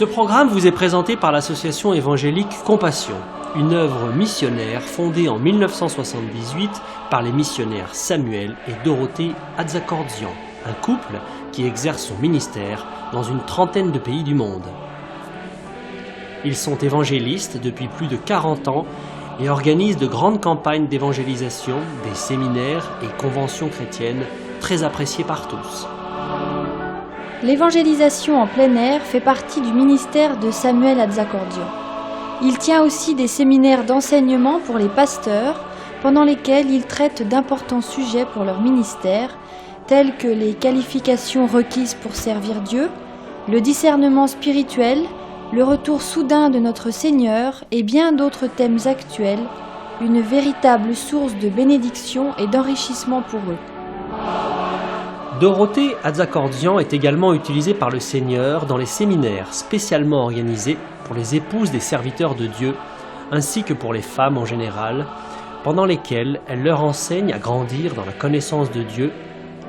Ce programme vous est présenté par l'association évangélique Compassion, une œuvre missionnaire fondée en 1978 par les missionnaires Samuel et Dorothée Atzakordzian, un couple qui exerce son ministère dans une trentaine de pays du monde. Ils sont évangélistes depuis plus de 40 ans et organisent de grandes campagnes d'évangélisation, des séminaires et conventions chrétiennes très appréciées par tous. L'évangélisation en plein air fait partie du ministère de Samuel Atzakordzian. Il tient aussi des séminaires d'enseignement pour les pasteurs, pendant lesquels il traite d'importants sujets pour leur ministère, tels que les qualifications requises pour servir Dieu, le discernement spirituel, le retour soudain de notre Seigneur et bien d'autres thèmes actuels, une véritable source de bénédiction et d'enrichissement pour eux. Dorothée Atzakordzian est également utilisée par le Seigneur dans les séminaires spécialement organisés pour les épouses des serviteurs de Dieu, ainsi que pour les femmes en général, pendant lesquels elle leur enseigne à grandir dans la connaissance de Dieu,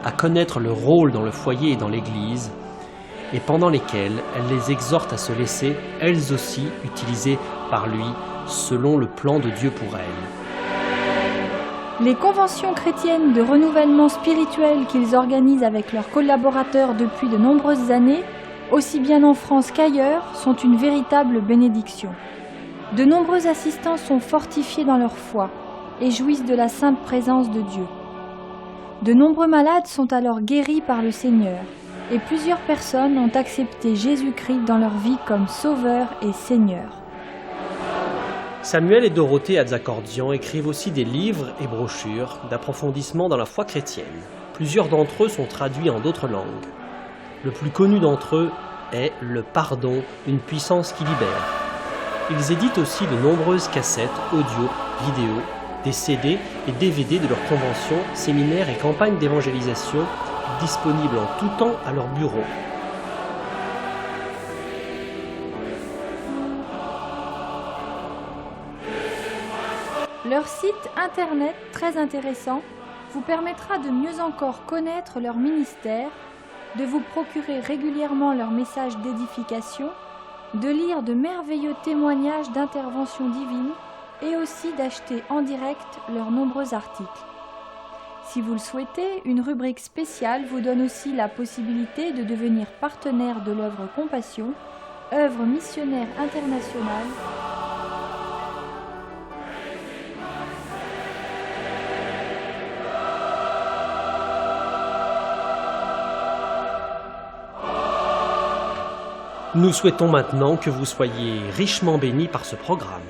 à connaître leur rôle dans le foyer et dans l'Église, et pendant lesquels elle les exhorte à se laisser, elles aussi, utilisées par lui, selon le plan de Dieu pour elles. Les conventions chrétiennes de renouvellement spirituel qu'ils organisent avec leurs collaborateurs depuis de nombreuses années, aussi bien en France qu'ailleurs, sont une véritable bénédiction. De nombreux assistants sont fortifiés dans leur foi et jouissent de la sainte présence de Dieu. De nombreux malades sont alors guéris par le Seigneur et plusieurs personnes ont accepté Jésus-Christ dans leur vie comme Sauveur et Seigneur. Samuel et Dorothée Atzakordzian écrivent aussi des livres et brochures d'approfondissement dans la foi chrétienne. Plusieurs d'entre eux sont traduits en d'autres langues. Le plus connu d'entre eux est « Le pardon, une puissance qui libère ». Ils éditent aussi de nombreuses cassettes, audio, vidéo, des CD et DVD de leurs conventions, séminaires et campagnes d'évangélisation disponibles en tout temps à leur bureau. Leur site internet très intéressant vous permettra de mieux encore connaître leur ministère, de vous procurer régulièrement leurs messages d'édification, de lire de merveilleux témoignages d'intervention divine et aussi d'acheter en direct leurs nombreux articles. Si vous le souhaitez, une rubrique spéciale vous donne aussi la possibilité de devenir partenaire de l'œuvre Compassion, œuvre missionnaire internationale. Nous souhaitons maintenant que vous soyez richement bénis par ce programme.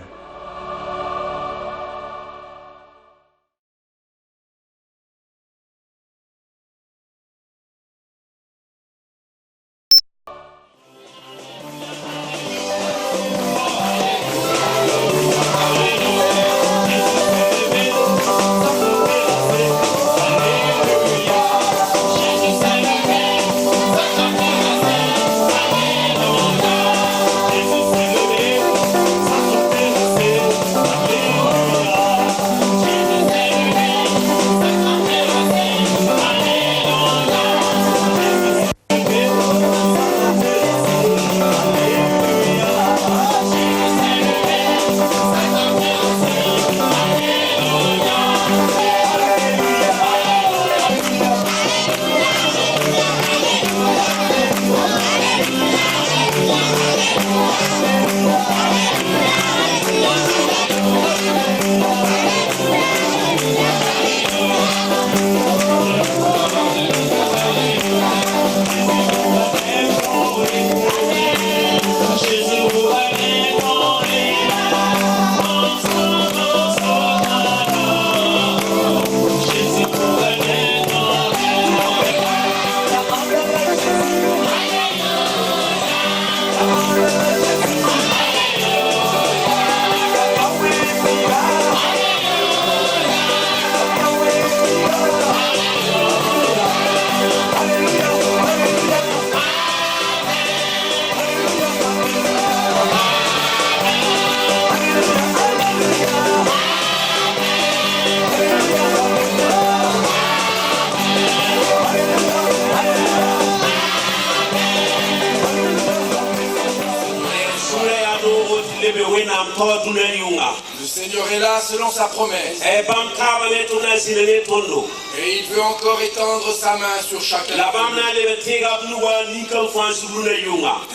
Le Seigneur est là selon sa promesse. Et il veut encore étendre sa main sur chacun.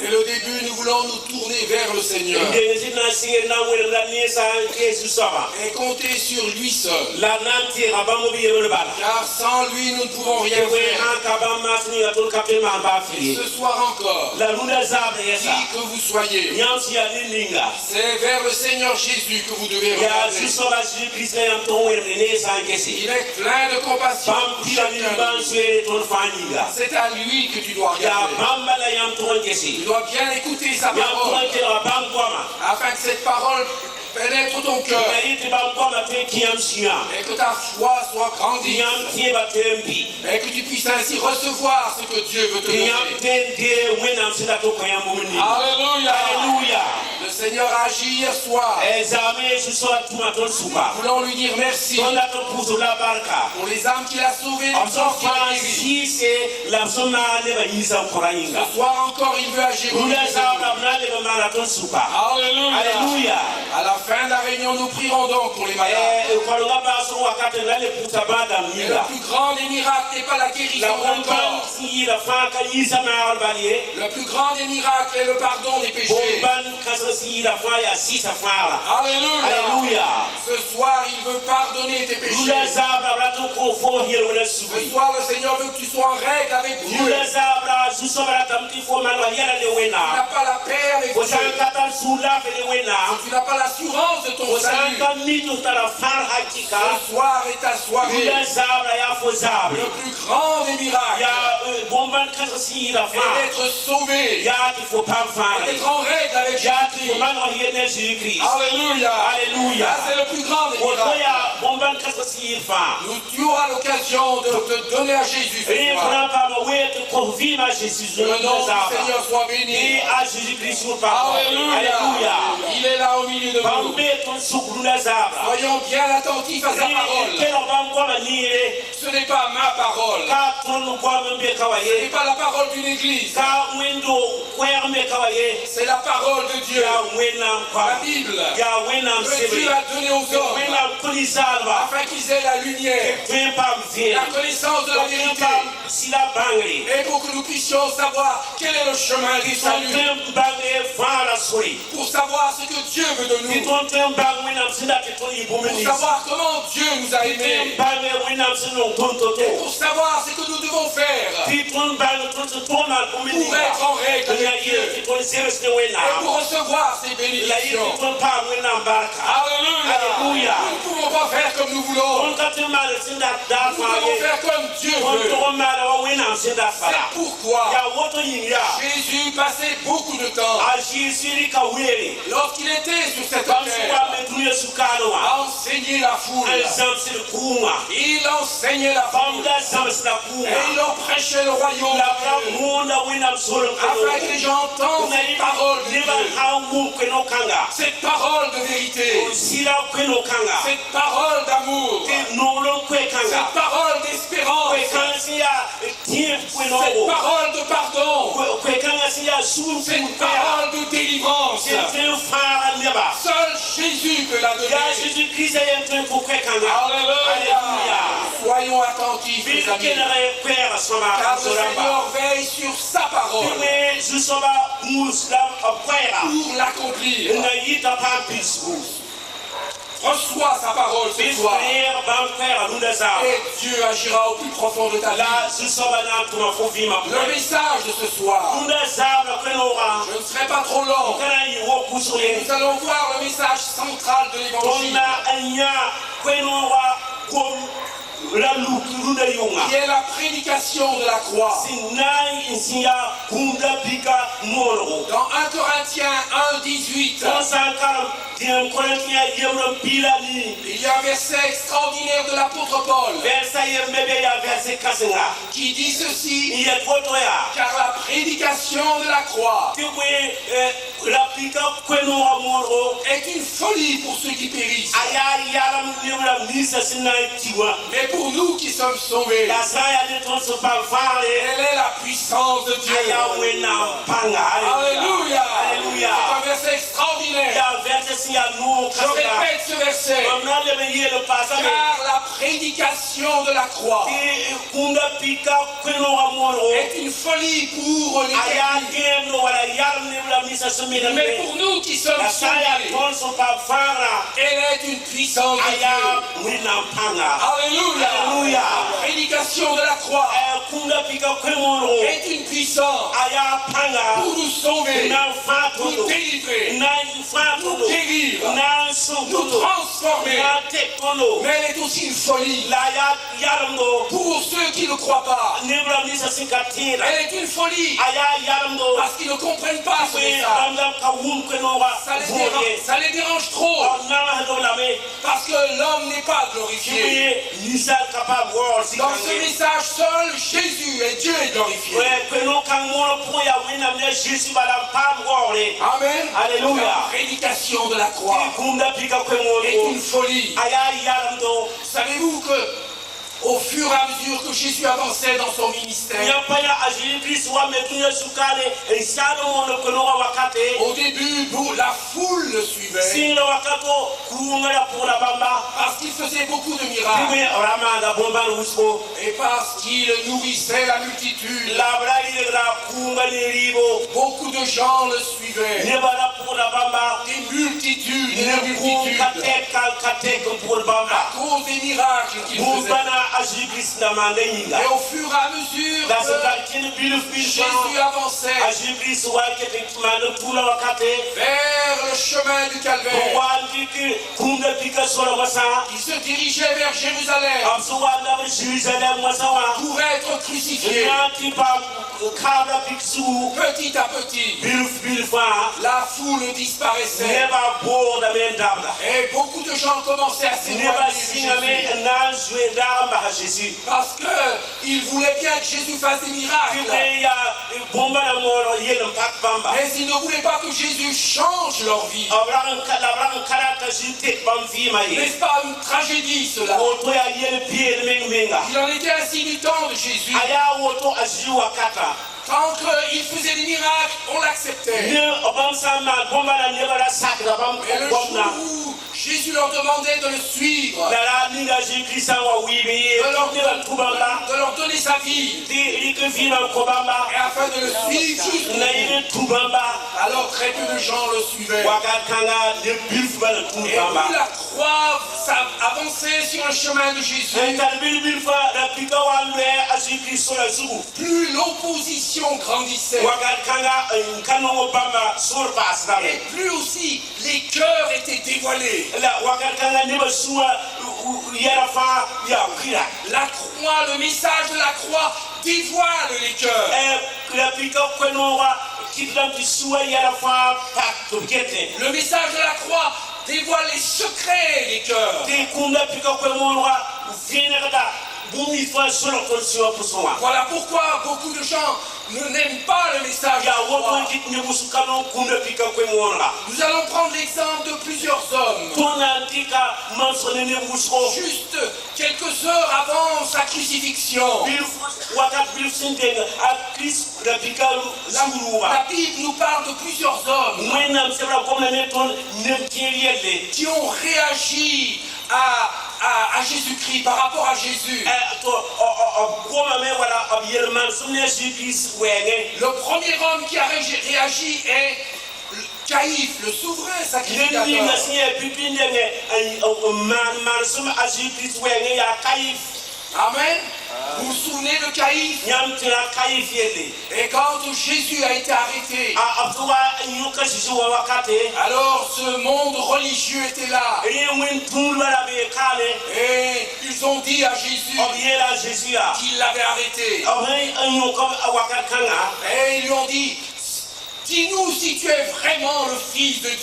Dès le début, nous voulons nous tourner vers le Seigneur et compter sur lui seul. Car sans lui, nous ne pouvons rien faire. Ce soir encore, qui que vous soyez, c'est vers le Seigneur Jésus que vous devez regarder. Il est plein de compassion pour chacun. C'est à lui que tu dois regarder. Tu dois bien écouter sa parole, afin que cette parole pénètre ton cœur et que ta foi soit grandie et que tu puisses ainsi recevoir ce que Dieu veut te donner. Alléluia. Le Seigneur agit hier soir. Nous voulons lui dire merci pour les âmes qu'il a sauvées, les gens qu'il a guéris. Ce soir encore, il veut agir. Alléluia. À la fin de la réunion, nous prierons donc pour les malades. Et le plus grand des miracles n'est pas la guérison d'un corps. Le plus grand des miracles est le pardon des péchés. Alléluia. Ce soir, il veut pardonner tes péchés. Ce soir, le Seigneur veut que tu sois en règle avec Dieu. Tu n'as pas la paix avec Dieu. Tu n'as pas l'assurance de ton salut. Ce soir est ta soirée. Le plus grand des miracles est d'être sauvé, d'être en règle avec Jésus. Alléluia. C'est le plus grand des miracles. Tu auras l'occasion de te donner à Jésus ce soir. Le nom du Seigneur soit béni. Alléluia. Il est là au milieu de nous. Soyons bien attentifs à sa parole. Ce n'est pas ma parole. Ce n'est pas la parole d'une église. C'est la parole de Dieu. La Bible que Dieu a donnée aux hommes afin qu'ils aient la lumière, la connaissance de la vérité, et pour que nous puissions savoir quel est le chemin du salut, pour savoir ce que Dieu veut de nous, pour savoir comment Dieu nous a aimés, et pour savoir ce que nous devons faire pour être en règle avec Dieu et pour recevoir ses bénédictions. Alléluia. Nous ne pouvons pas faire comme nous voulons. Nous devons faire comme Dieu veut. C'est pourquoi Jésus passait beaucoup de temps lorsqu'il était sur cette terre à enseigner la foule. Il enseignait la foule et il en prêchait le royaume afin que les gens entendent cette parole de Dieu, cette parole de vérité, cette parole d'amour, cette parole d'espérance, cette parole de pardon, cette parole de délivrance. Seul Jésus peut la donner. Alléluia. Soyons attentifs, mes amis, car le Seigneur veille sur sa parole pour l'accomplir. Reçois sa parole ce soir et Dieu agira au plus profond de ta vie. Le message de ce soir, je ne serai pas trop long, et nous allons voir le message central de l'évangile qui est la prédication de la croix. Dans 1 Corinthiens 1:18, il y a un verset extraordinaire de l'apôtre Paul qui dit ceci: car la prédication de la croix est une folie pour ceux qui périssent. Mais pour nous qui sommes sauvés, elle est la puissance de Dieu. Alléluia. C'est un verset extraordinaire. Je répète ce verset. Car la prédication de la croix est une folie pour les chrétiens. Mais pour nous qui sommes sauvés, elle est une puissance de Dieu. Alléluia. La prédication de la croix est une puissance pour nous sauver, nous délivrer, nous guérir, nous transformer. Mais elle est aussi une folie pour ceux qui ne croient pas. Elle est une folie parce qu'ils ne comprennent pas ce message. Ça les dérange trop. Parce que l'homme n'est pas glorifié. Dans ce message seul, Jésus et Dieu est glorifié. Amen. Alléluia. La prédication de la croix est une folie. Savez-vous que au fur et à mesure que Jésus avançait dans son ministère, au début, la foule le suivait parce qu'il faisait beaucoup de miracles et parce qu'il nourrissait la multitude. Beaucoup de gens le suivaient. Des multitudes, à cause des miracles qu'il faisait. Et au fur et à mesure que Jésus avançait vers le chemin du Calvaire, il se dirigeait vers Jérusalem pour être crucifié. Petit à petit, la foule disparaissait et beaucoup de gens commençaient à s'éloigner de Jésus parce qu'ils voulaient bien que Jésus fasse des miracles, mais ils ne voulaient pas que Jésus change leur vie. N'est-ce pas une tragédie cela? Il en était ainsi du temps de Jésus. Tant qu'il faisait des miracles, on l'acceptait. Et le jour où Jésus leur demandait de le suivre, de leur donner sa vie, et afin de le suivre jusqu'au bout, alors très peu de gens le suivaient. Et plus la croix avançait sur le chemin de Jésus, plus l'opposition grandissait. Et plus aussi les cœurs étaient dévoilés. La croix, le message de la croix dévoile les cœurs. Le message de la croix dévoile les secrets des cœurs. Voilà pourquoi beaucoup de gens n'aiment pas le message de la croix. Nous allons prendre l'exemple de plusieurs hommes. Juste quelques heures avant sa crucifixion, la Bible nous parle de plusieurs hommes qui ont réagi à Jésus-Christ, par rapport à Jésus. Le premier homme qui a réagi est Caïphe, le souverain sacrificateur. Amen. Vous vous souvenez de Caïphe? Et quand Jésus a été arrêté, alors ce monde religieux était là. Et ils ont dit à Jésus qu'ils l'avaient arrêté. Et ils lui ont dit: Dis-nous si tu es vraiment le Fils de Dieu.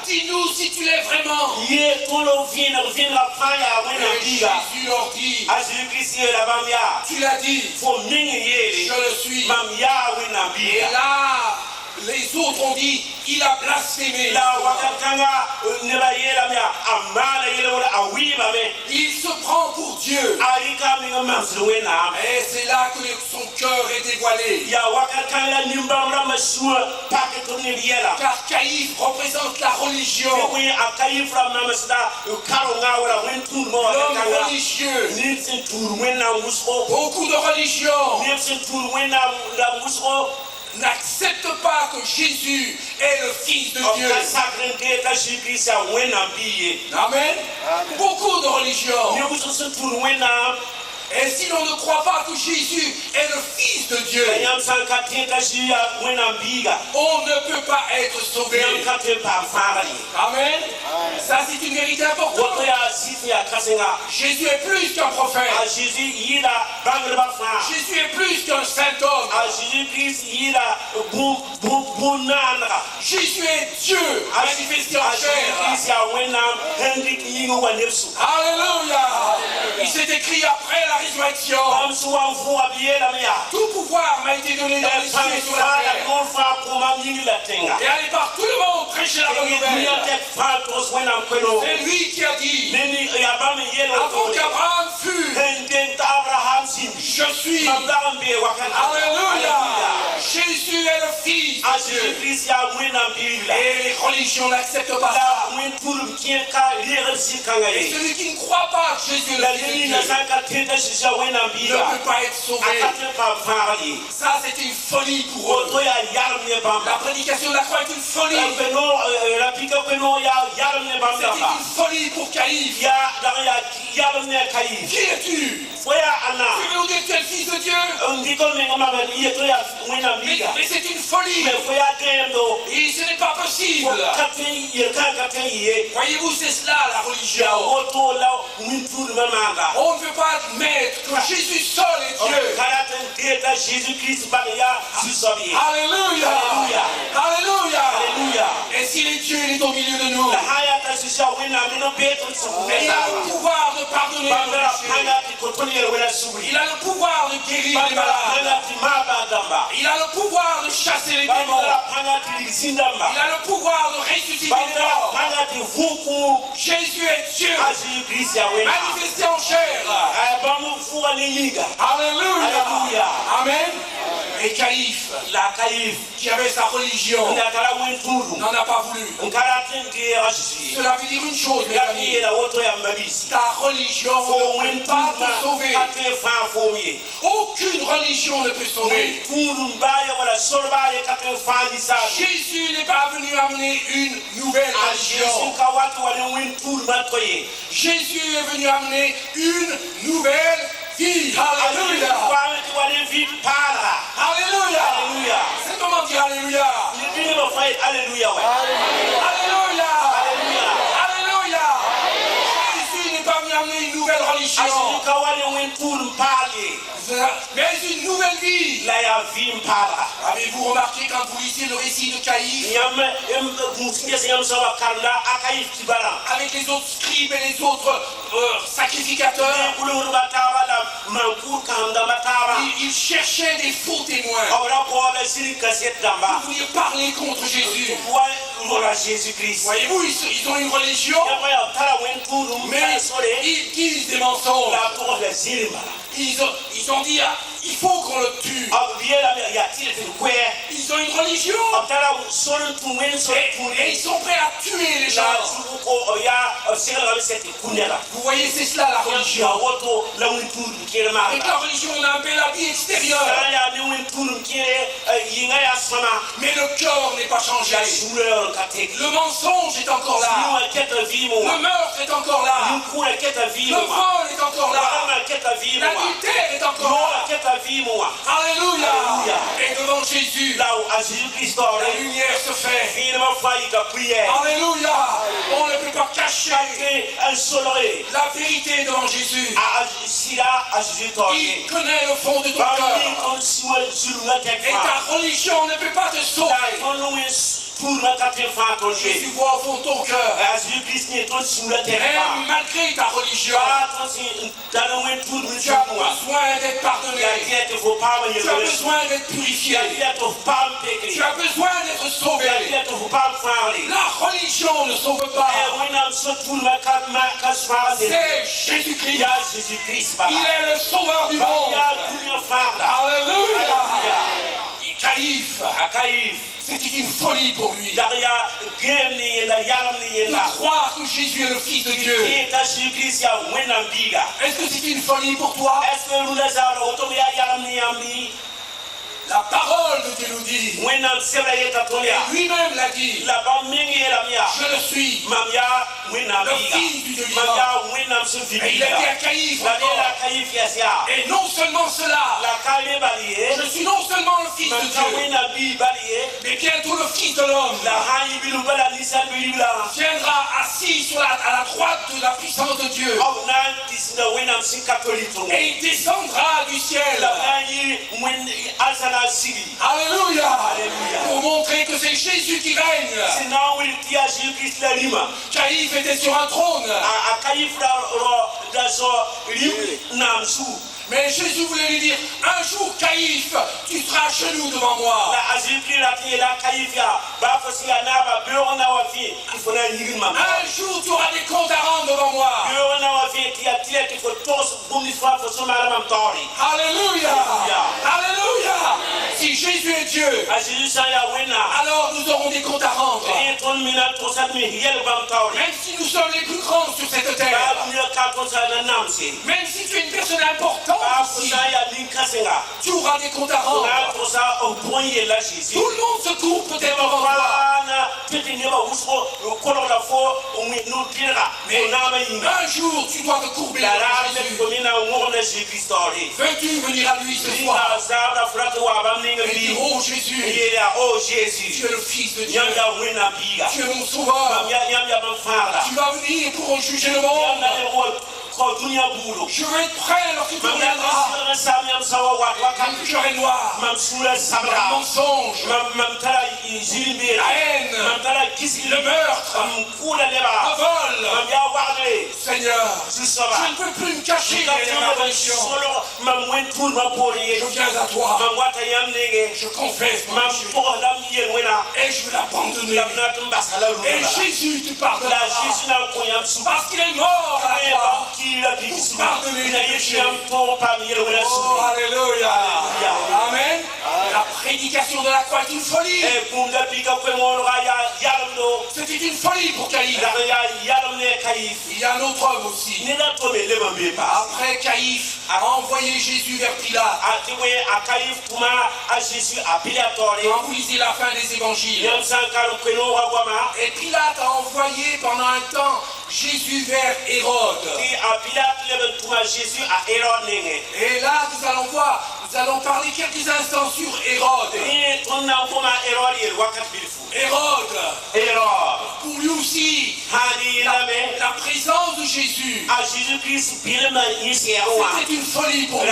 Dis-nous si tu l'es vraiment. Et Jésus leur dit, tu l'as dit, je le suis. Et là, les autres ont dit, il a blasphémé. Il se prend pour Dieu. Et c'est là que son cœur est dévoilé. Car Caïphe représente la religion. L'homme religieux. Beaucoup de religions n'accepte pas que Jésus est le Fils de Dieu. Amen. Beaucoup de religions. Et si l'on ne croit pas que Jésus est le Fils de Dieu, on ne peut pas être sauvé. Amen. Ça, c'est une vérité importante. Jésus est plus qu'un prophète. Jésus est plus qu'un saint homme. Jésus est Dieu manifesté en chair. Alléluia. Il s'est écrit après la résurrection. Tout pouvoir m'a été donné dans les cieux et sur la terre. Et aller par tout le monde prêcher la bonne nouvelle. C'est lui qui a dit, avant qu'Abraham fût, je suis. Alléluia. Jésus est le Fils de Dieu. Et les religions n'acceptent pas ça. Et celui qui ne croit pas que Jésus est le Fils de Dieu ne peut pas être sauvé. Ça, c'est une folie pour eux. La prédication de la croix est une folie. C'est une folie pour Caïphe. Qui es-tu? Tu veux nous dire que tu es le Fils de Dieu? Mais c'est une folie. Et ce n'est pas possible. Voyez-vous, c'est cela la religion. On ne peut pas admettre que Jésus seul est Dieu. Alléluia. Alléluia. Et s'il est Dieu, il est au milieu de nous. Et il a le pouvoir de pardonner nos péchés. Il a le pouvoir de guérir les malades. Il a le pouvoir de chasser les démons. Il a le pouvoir de ressusciter les morts. Jésus est Dieu manifesté en chair. Alléluia. Amen. Et Caïphe, qui avait sa religion, n'en a pas voulu. Cela veut dire une chose, mes amis. Ta religion ne peut pas te sauver. Aucune religion ne peut sauver. Jésus n'est pas venu amener une nouvelle religion. Jésus est venu amener une nouvelle vie. Alléluia. Alléluia. C'est comment dire Alléluia. Alléluia. Alléluia. Jésus n'est pas venu amener une nouvelle religion, mais une nouvelle vie. Avez-vous remarqué quand vous lisez le récit de Caïphe, avec les autres scribes et les autres sacrificateurs, ils cherchaient des faux témoins pour venir parler contre Jésus. Voyez-vous, ils ont une religion, mais ils disent des mensonges. Ils ont dit, il faut qu'on le tue. Ils ont une religion et ils sont prêts à tuer les gens. Vous voyez, c'est cela la religion. Avec la religion, on a un bel habit extérieur, mais le cœur n'est pas changé. Le mensonge est encore là. Le meurtre est encore là. Le vol est encore là. L'adultère est encore là. Alléluia. Et devant Jésus, la lumière se fait. Alléluia. On ne peut pas cacher la vérité devant Jésus. Il connaît le fond de ton cœur. Et ta religion ne peut pas te sauver. Jésus voit au fond de ton cœur. Même malgré ta religion, tu as besoin d'être pardonné. Tu as besoin d'être purifié. Tu as besoin d'être sauvé. La religion ne sauve pas. C'est Jésus-Christ. Il est le sauveur du monde. Alléluia. Caïphe. C'était une folie pour lui. De croire que Jésus est le Fils de Dieu. Est-ce que c'est une folie pour toi? La parole de Dieu nous dit. Lui-même l'a dit. Je le suis. Le Fils du Dieu vivant. Et il a dit à Caïphe. Et non seulement cela. Je suis non seulement le Fils de Dieu, mais bientôt le Fils de l'homme viendra assis à la droite de la puissance de Dieu. Et il descendra du ciel. Alléluia. Pour montrer que c'est Jésus qui règne. Caïphe était sur un trône. Mais Jésus voulait lui dire, un jour Caïphe, tu seras à genoux devant moi. Un jour tu auras des comptes à rendre devant moi. Alléluia. Alléluia. Si Jésus est Dieu, alors nous aurons des comptes à rendre. Même si nous sommes les plus grands sur cette terre. Même si tu es une personne importante ici, tu auras des comptes à rendre. Tout le monde se court peut-être devant toi. Mais un jour tu dois te courber devant Jésus. Veux-tu venir à lui ce soir et dire, oh Jésus, tu es le Fils de Dieu, tu es mon sauveur, tu vas venir pour juger le monde. Je veux être prêt lorsque tu reviendras. Quand je serai noir, le mensonge, la haine, le meurtre, le vol. Seigneur, je ne peux plus me cacher derrière ma religion. Je viens à toi. Je confesse mon péché. Et je veux l'abandonner. Et Jésus te pardonnera. Parce qu'il est mort à la croix. Pardonnez les péchés. Oh, alléluia. Amen. La prédication de la croix est une folie. C'était une folie pour Caïphe. Il y a un autre homme aussi. Après Caïphe a envoyé Jésus vers Pilate. Quand vous lisez la fin des évangiles. Et Pilate a envoyé pendant un temps Jésus vers Hérode. Et là, nous allons voir, nous allons parler quelques instants sur Hérode. Hérode, pour lui aussi, la présence de Jésus, c'était une folie pour lui.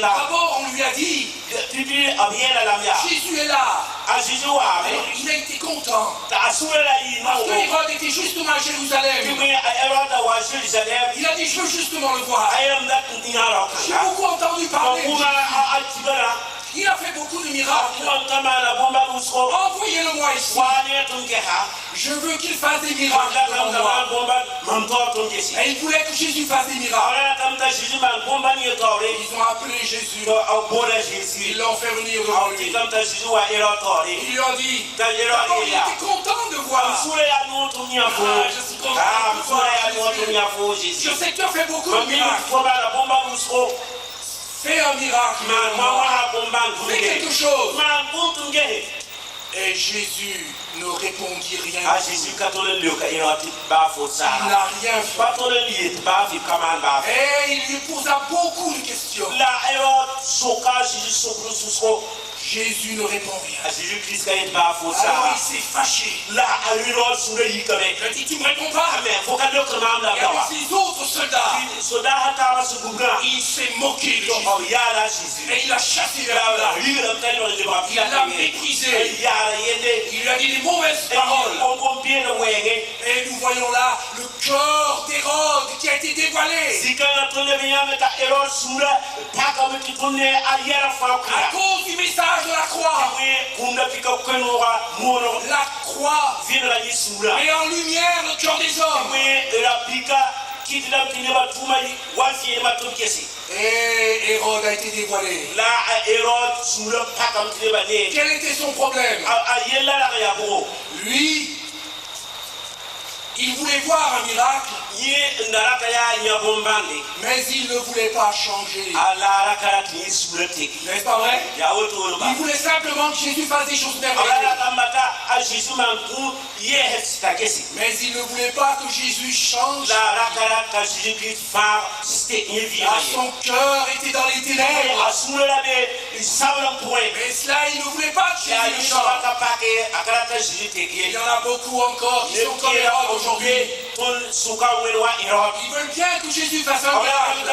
D'abord, on lui a dit, Jésus est là. Alors, il a été content. Parce que Hérode était justement à Jérusalem. Il a dit, je veux justement le voir. J'ai beaucoup entendu parler de Jésus. Il a fait beaucoup de miracles. Envoyez-le-moi ici. Je veux qu'il fasse des miracles devant moi. Et il voulait que Jésus fasse des miracles. Ils ont appelé Jésus. Ils l'ont fait venir devant lui. Ils lui ont dit, d'abord il était content de voir. Je suis content de voir Jésus. Je sais que tu as fait beaucoup de miracles. Fais un miracle. Fais quelque chose. Et Jésus ne répondit rien. a Jésus katole le ka Hérode ba fo Il sara n'a rien fait. patole li ba fi kaman ba Et il lui posa beaucoup de questions. la Hérode soka Jésus sokru susko Jésus ne répond rien. a Jésus Christ ka ba fo Alors sara il s'est fâché. la a Hérode sura yi kame Il a dit, tu ne me réponds pas. mais faut ka le kamam la Et kawa avec ses autres soldats, soda hata ba su gubra il s'est moqué de Jésus. oh ya la Jésus Et il l'a chassé vers la là. li le tel le ba Il l'a méprisé. ya la yende Il lui a dit des mauvaises paroles. on combien le wenge Et nous voyons là le cœur d'Hérode qui a été dévoilé. zikana tonne biya meta Hérode sura paka meti tonne a yara fa À cause du message de la croix. La croix met en lumière le cœur des hommes. Et Hérode a été dévoilé. Quel était son problème? Lui, il voulait voir un miracle, mais il ne voulait pas changer. N'est-ce pas vrai? Il voulait simplement que Jésus fasse des choses merveilleuses. Mais il ne voulait pas que Jésus change. Son cœur était dans les ténèbres. Mais cela, il ne voulait pas que Jésus change. Il y en a beaucoup encore qui sont comme Hérode aujourd'hui. Ils veulent bien que Jésus fasse un miracle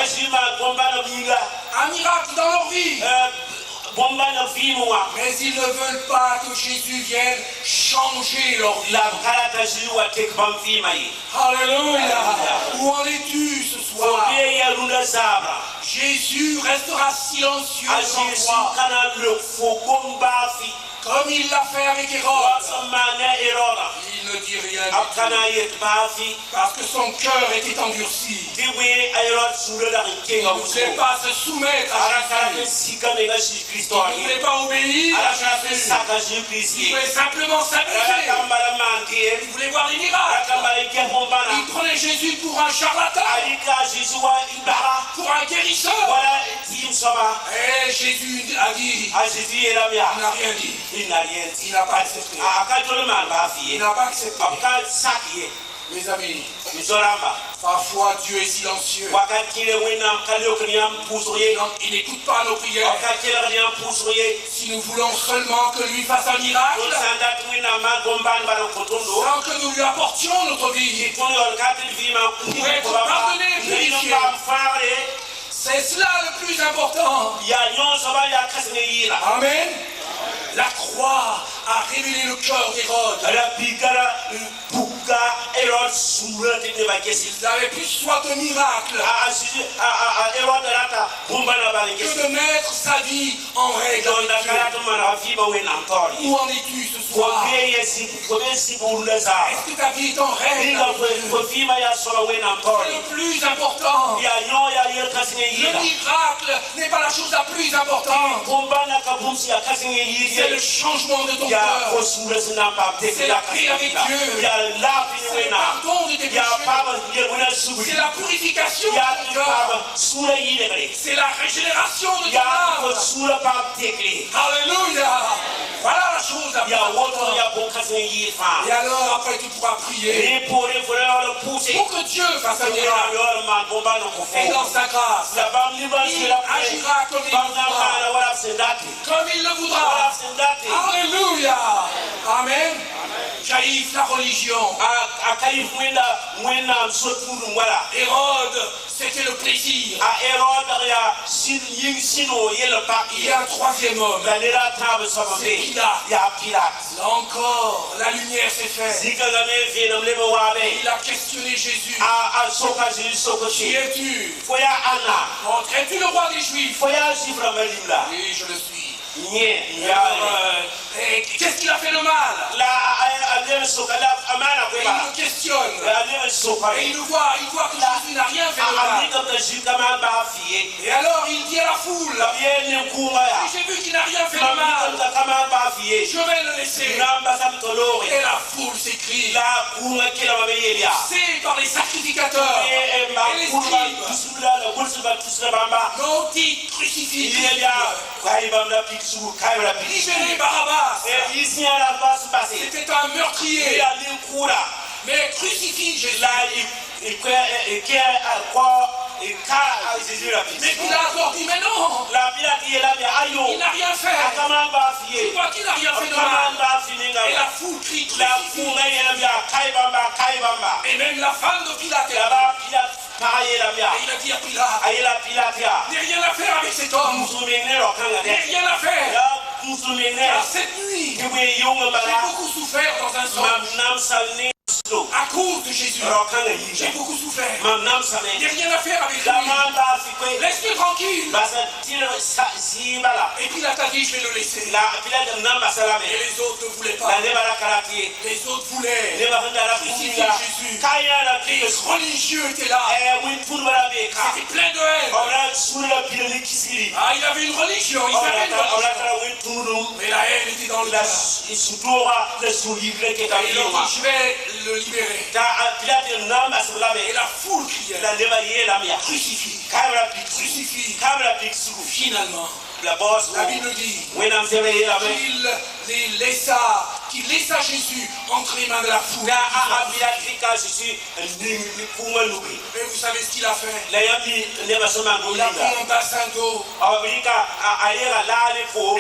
dans leur vie. Mais ils ne veulent pas que Jésus vienne changer leur vie. Alléluia. Où en es-tu ce soir? Jésus restera silencieux devant toi. Comme il l'a fait avec Hérode. Il ne dit rien du tout. Parce que son cœur était endurci. Il ne voulait pas se soumettre à Jésus. Il ne voulait pas obéir à Jésus. Il voulait simplement s'amuser. Il voulait voir des miracles. Il prenait Jésus pour un charlatan, pour un guérisseur. Et Jésus a dit, il n'a rien dit. Il n'a pas accepté. Il n'a pas accepté. Mes amis, parfois Dieu est silencieux. Il n'écoute pas nos prières. Si nous voulons seulement que lui fasse un miracle, sans que nous lui apportions notre vie, pour être pardonné, purifié, c'est cela le plus important. Amen. La croix a révélé le cœur d'Hérode. Il avait plus soif de miracles que de mettre sa vie en règle. Où en es-tu ce soir? Est-ce que ta vie est en règle? C'est le plus important. Le miracle n'est pas la chose la plus importante. C'est le changement de ton cœur. C'est la paix avec Dieu. C'est le pardon de tes péchés. C'est la purification de ton cœur. C'est la régénération de ton âme. Alléluia. Voilà la chose la plus importante. Et alors après tu pourras prier pour que Dieu fasse un miracle. Et dans sa grâce, il agira comme il le voudra. Comme il le voudra. Alléluia. Amen. Jaïf la religion. Hérode, c'était le plaisir. Il y a un troisième homme. C'est Pilate. Là encore, la lumière s'est faite. Il a questionné Jésus. Qui es-tu? Es-tu le roi des Juifs? Oui, je le suis. Qu'est-ce qu'il a fait de mal? Il me questionne. Et il voit que Jésus n'a rien fait de mal. Et alors il dit à la foule, j'ai vu qu'il n'a rien fait de mal, je vais le laisser. Et la foule s'écrie, c'est par les sacrificateurs et les scribes Non, dit crucifie. Libérez Barabbas. C'était un meurtrier. Mais crucifie Jésus. Mais Pilate leur dit, mais non, il n'a rien fait. Tu vois qu'il n'a rien fait de mal. Et la foule crie, crucifie. Et même la femme de Pilate est là. Et il a dit à Pilate, n'ai rien à faire avec cet homme. N'ai rien à faire. Car cette nuit, j'ai beaucoup souffert dans un songe. À cause de Jésus, j'ai beaucoup souffert. N'ai rien à faire avec lui. Laisse-le tranquille. Et Pilate a dit, je vais le laisser. Et les autres ne voulaient pas. Les autres voulaient crucifier Jésus. Les religieux étaient là. C'était plein de haine. Ah, il avait une religion, il avait une religion. Mais la haine était dans le cœur. Et il a dit, je vais le libérer. Et la foule criait, crucifie, crucifie. Finalement, la Bible dit qu'il laissa Jésus entre les mains de la foule. Mais vous savez ce qu'il a fait? Il a pris un bassin d'eau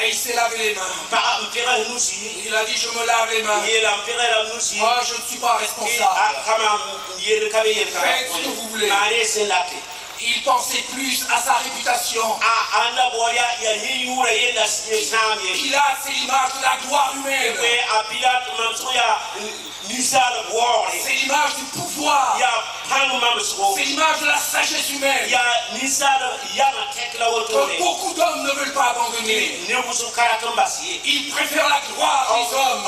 et il s'est lavé les mains. Il a dit, je me lave les mains. Moi, je ne suis pas responsable. Faites ce que vous voulez. Il pensait plus à sa réputation. Pilate, c'est l'image de la gloire humaine. C'est l'image du pouvoir. C'est l'image de la sagesse humaine. Que beaucoup d'hommes ne veulent pas abandonner. Ils préfèrent la gloire des hommes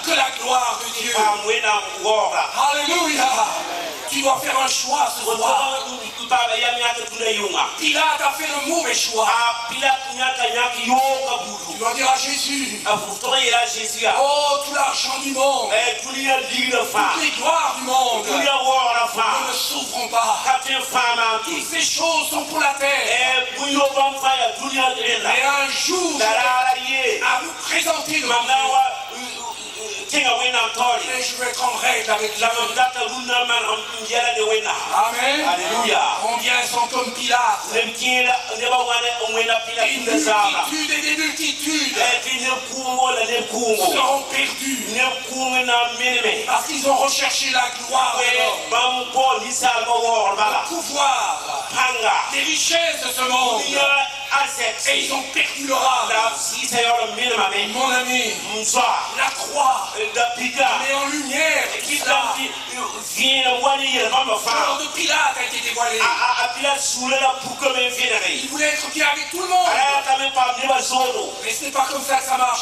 que la gloire de Dieu. Alléluia. Tu dois faire un choix ce soir. Pilate a fait le mauvais choix. Tu dois dire à Jésus, oh, tout l'argent du monde, toutes les gloires du monde ne souffront pas. Toutes ces choses sont pour la terre. Mais un jour, à nous présenter devant Dieu. Et je vais être en règle avec Dieu. Amen. Alléluia. Combien sont comme Pilate? Une multitude et des multitudes seront perdus parce qu'ils ont recherché la gloire de l'homme, le pouvoir, les richesses de ce monde. Et ils ont perdu leur âme. Mon ami, la croix met en lumière tout cela. Le corps de Pilate a été dévoilé. Il voulait être bien avec tout le monde. Mais ce n'est pas comme ça que ça marche.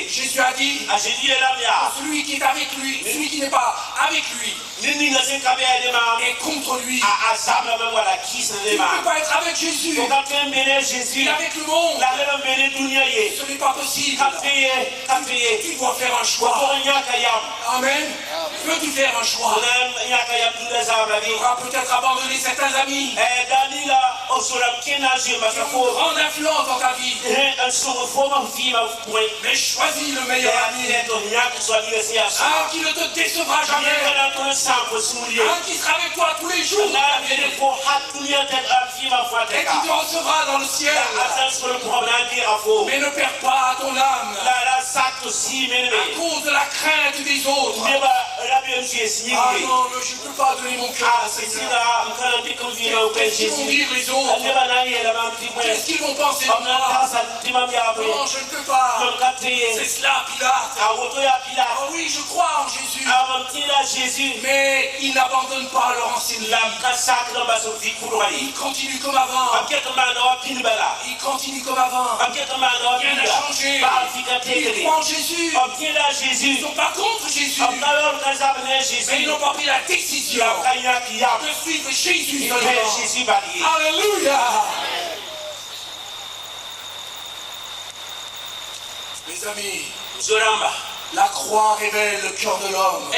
Jésus a dit, celui qui est avec lui, celui qui n'est pas avec lui, est contre lui. Tu ne peux pas être avec Jésus et avec le monde. Ce n'est pas possible. Tu dois faire un choix. Amen. Peux-tu faire un choix? Tu auras peut-être abandonné certains amis qui ont une grande influence dans ta vie. Mais choisis le meilleur ami. Un qui ne te décevra jamais. Un qui sera avec toi tous les jours. Et qui te recevra dans le ciel. Mais ne perds pas ton âme à cause de la crainte des autres. Ah non, je ne peux pas donner mon cœur à Seigneur. Qu'est-ce qu'ils vont dire les autres? Qu'est-ce qu'ils vont penser de moi? Non, je ne peux pas. C'est cela, Pilate. Oh oui, je crois en Jésus. Mais ils n'abandonnent pas leur enseignement. Ils continuent comme avant. Ils continuent comme avant. Rien n'a changé. Ils croient en Jésus. Ils ne sont pas contre Jésus. Mais ils n'ont pas pris la décision de suivre Jésus seulement. Alléluia. Mes amis, la croix révèle le cœur de l'homme.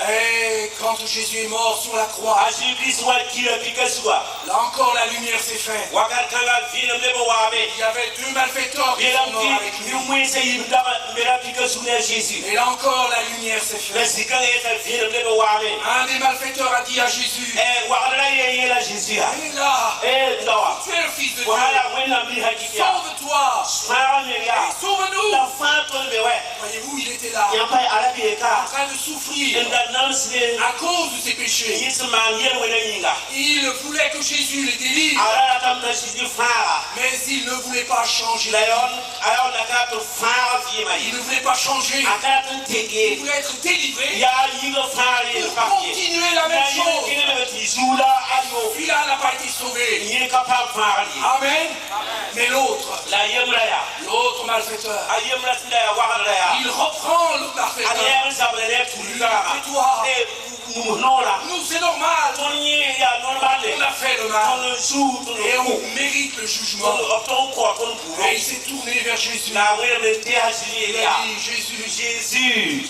Et quand Jésus est mort sur la croix, là encore la lumière s'est faite. Il y avait deux malfaiteurs qui sont morts avec lui. Et là encore la lumière s'est faite. Un des malfaiteurs a dit à Jésus, et là, tu es le Fils de Dieu, sauve-toi et sauve-nous. Voyez-vous, il était là, en train de souffrir à cause de ses péchés. Il voulait que Jésus les délivre, mais il ne voulait pas changer. Il ne voulait pas changer. Il voulait être délivré pour continuer la même chose. Celui-là n'a pas été sauvé. Amen. Mais l'autre malfaiteur, il reprend le malfaiteur. Et toi, nous c'est normal. On a fait le mal et on mérite le jugement. Et il s'est tourné vers Jésus. Il a dit, Jésus,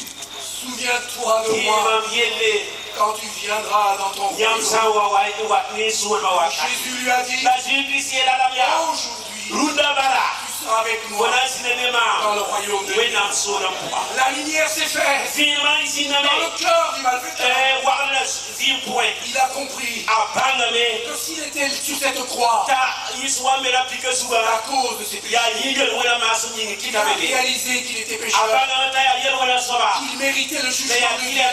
souviens-toi de moi quand tu viendras dans ton royaume. Jésus lui a dit, aujourd'hui, tu seras avec moi dans le royaume de Dieu. La lumière s'est faite dans le cœur du malfaiteur. Il a compris que s'il était sur cette croix, à cause de ses péchés, il a réalisé qu'il était pécheur, qu'il méritait le jugement de Dieu,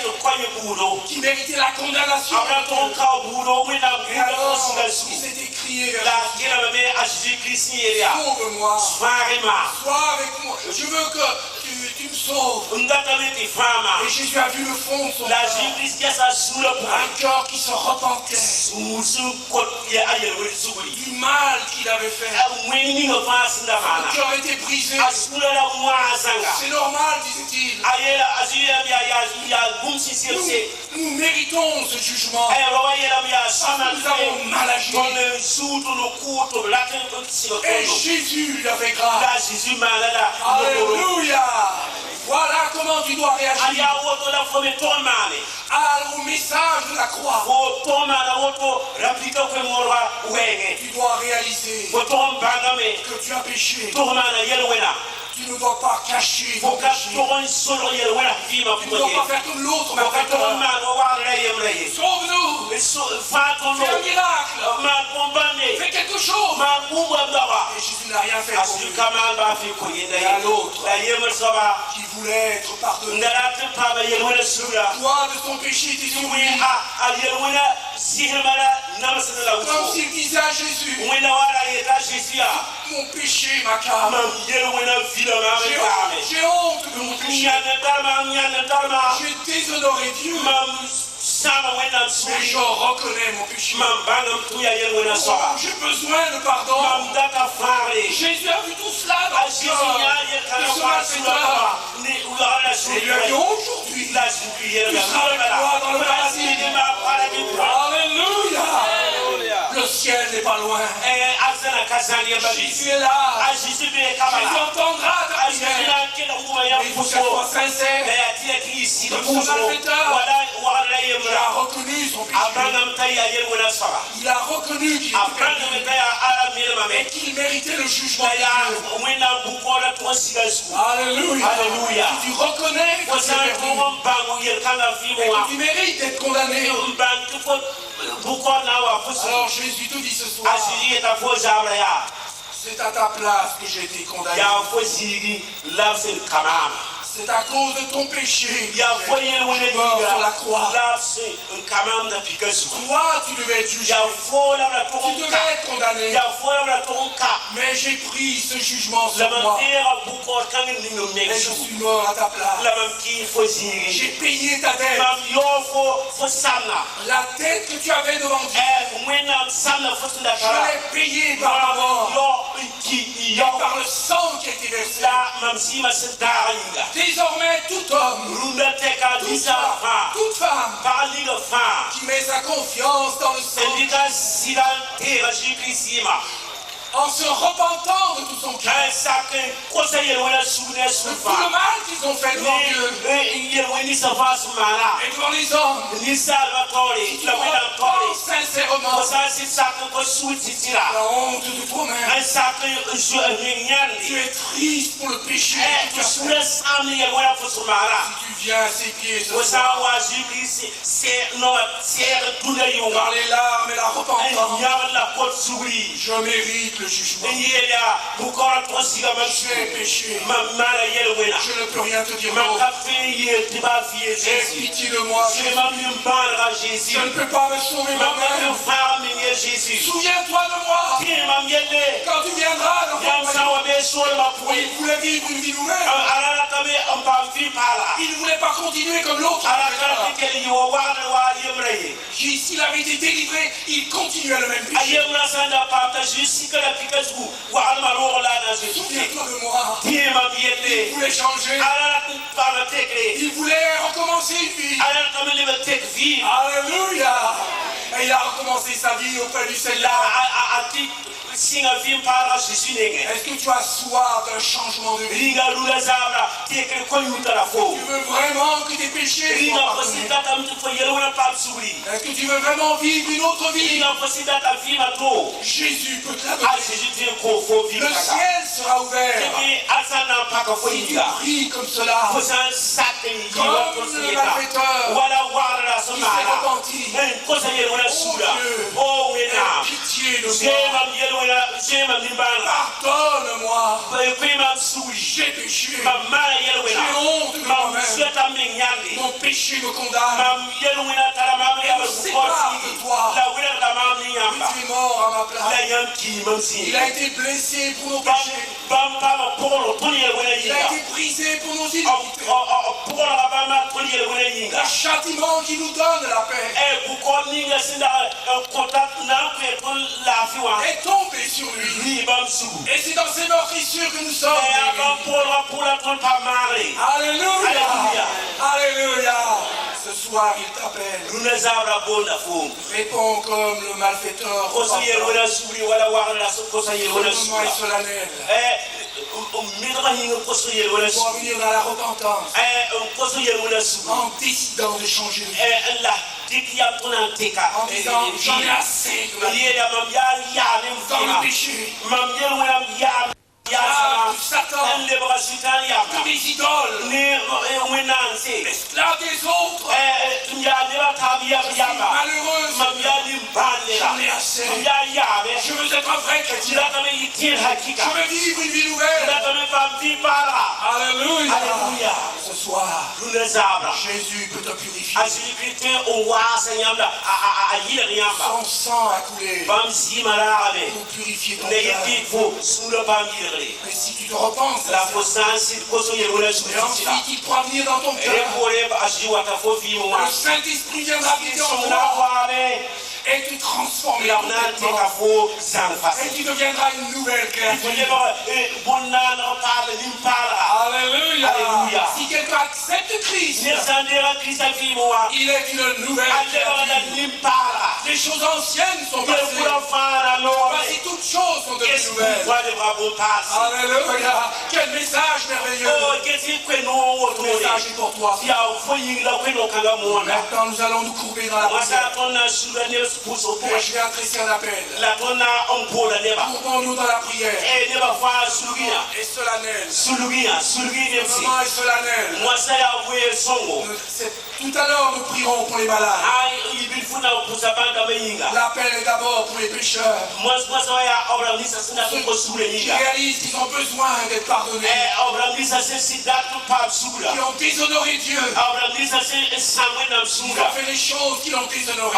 qu'il méritait la condamnation de Dieu. Et alors, il s'est écrié vers Jésus, sauve-moi, sois avec moi, je veux que tu me sauves. Et Jésus a vu le fond de son cœur, un cœur qui se repentait du mal qu'il avait fait. Le cœur était brisé. C'est normal, disait-il. Nous méritons ce jugement. Nous avons mal agi. Et Jésus lui avait grâce. Alléluia. Voilà comment tu dois réagir au message de la croix. Tu dois réaliser que tu as péché. Tu ne dois pas cacher ton péché. Tu ne dois pas faire comme l'autre malfaiteur. Sauve-nous. Fais un miracle. Fais quelque chose. Et Jésus n'a rien fait pour lui. Il y a l'autre qui voulait être pardonné. Toi de ton péché t'es sauvé. Comme s'il disait à Jésus, mon péché m'accable. J'ai honte de mon péché. J'ai déshonoré Dieu. Mais je reconnais mon péché. Oh, j'ai besoin de pardon. Jésus a vu tout cela dans le cœur de ce malfaiteur. Et il lui a dit, aujourd'hui, tu seras avec moi dans le paradis. Alléluia. Le ciel n'est pas loin. Jésus est là. Jésus entendra ta prière. Il faut qu'elle soit sincère. Comme ce malfaiteur, il a reconnu son péché. Il a reconnu qu'il était perdu et qu'il méritait le jugement de Dieu. Alléluia. Si tu reconnais que tu es perdu et que tu mérites d'être condamné, alors Jésus te dit ce soir, c'est à ta place que j'ai été condamné. C'est à cause de ton péché que tu es mort sur la croix. Toi, tu devais être jugé. Tu devais être condamné. Mais j'ai pris ce jugement sur moi. Et je suis mort à ta place. J'ai payé ta dette. La dette que tu avais devant Dieu, je l'ai payée par la mort et par le sang qui a été versé. Désormais, tout homme, toute femme qui met sa confiance dans le sang en se repentant de tout son cœur de tout le mal qu'ils ont fait devant Dieu et devant les hommes. Si tu repens sincèrement la honte de toi-même, tu es triste pour le péché que tu as fait. Si tu viens à ses pieds ce soir, par les larmes et la repentance, je mérite le jugement. J'ai péché. Je ne peux rien te dire non. Aie pitié de moi, Jésus. Je ne peux pas me sauver moi-même. Souviens-toi de moi. Quand tu viendras dans ton royaume, il voulait vivre une vie nouvelle. Il ne voulait pas continuer comme l'autre. S'il avait été délivré, il continuait le même péché. Souviens-toi de moi. Il voulait changer. Il voulait recommencer une vie. Alléluia. Et il a recommencé sa vie auprès du Seigneur. Est-ce que tu as soif d'un changement de vie? Tu veux vraiment que tes péchés soient pardonnés? Est-ce que tu veux vraiment vivre une autre vie? Jésus peut te la donner. Le ciel sera ouvert. Si tu pries comme cela, comme le malfaiteur qui s'est repenti. Oh Dieu, aie pitié de moi. Pardonne-moi. J'ai péché. J'ai honte de moi-même. Mon péché me condamne. Et me sépare de toi. Mais tu es mort à ma place. Il a été blessé pour nos péchés. Il a été brisé pour nos iniquités. Le châtiment qui nous donne la paix est tombé sur lui. Et c'est dans ces meurtrissures que nous sommes. Alléluia. Alléluia. Ce soir, il t'appelle. Réponds comme le malfaiteur. Le moment est solennel. Pour venir dans la repentance. En décidant de changer de vie. En disant, j'en ai assez de ma vie. Dans le péché. Satan, de mes idoles, l'esclave des autres, malheureuse, j'en ai assez. Je veux être un vrai chrétien. Je veux vivre une vie nouvelle. Alléluia. Ce soir, Jésus peut te purifier. Son sang a coulé pour purifier ton cœur. Mais si tu te repens, et ensuite il pourra venir dans ton cœur, le Saint-Esprit viendra habiter en toi et te transformer complètement. Et tu deviendras une nouvelle créature. Alléluia. Si quelqu'un accepte Christ, il est une nouvelle créature. Les choses anciennes sont passées. Voici toutes choses sont devenues nouvelles. Alléluia. Quel message merveilleux. Le message est pour toi. Maintenant nous allons nous courber dans la prière. Et je vais adresser un appel. Courbons-nous dans la prière. Et solennel. Le moment est solennel. Tout à l'heure, nous prierons pour les malades. L'appel est d'abord pour les pécheurs. Ceux qui réalisent qu'ils ont besoin d'être pardonnés. Qui ont déshonoré Dieu. Qui ont fait des choses qui l'ont déshonoré.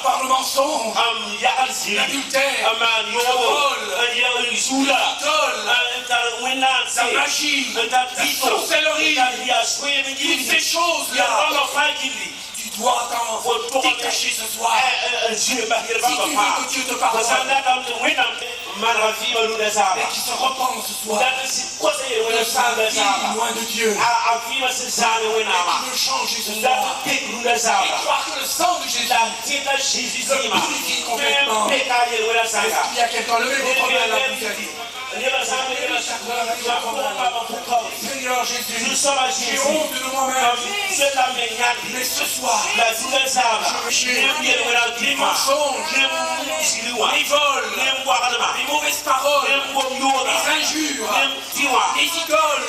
Par le mensonge, l'adultère, le vol, l'idole, la magie, la sorcellerie, toutes ces choses-là. Tu dois t'en détacher ce soir. Si tu veux que Dieu te pardonne. et qui se repentent ce soir de sa vie loin de Dieu, et qui veut changer ce soir et croire que le sang de Jésus le purifie complètement. Est-ce qu'il y a quelqu'un? Levez votre main là, vous avez dit. Seigneur Jésus, j'ai honte de moi-même, mais ce soir, je les mensonges, les vols, les mauvaises paroles, les injures, les idoles,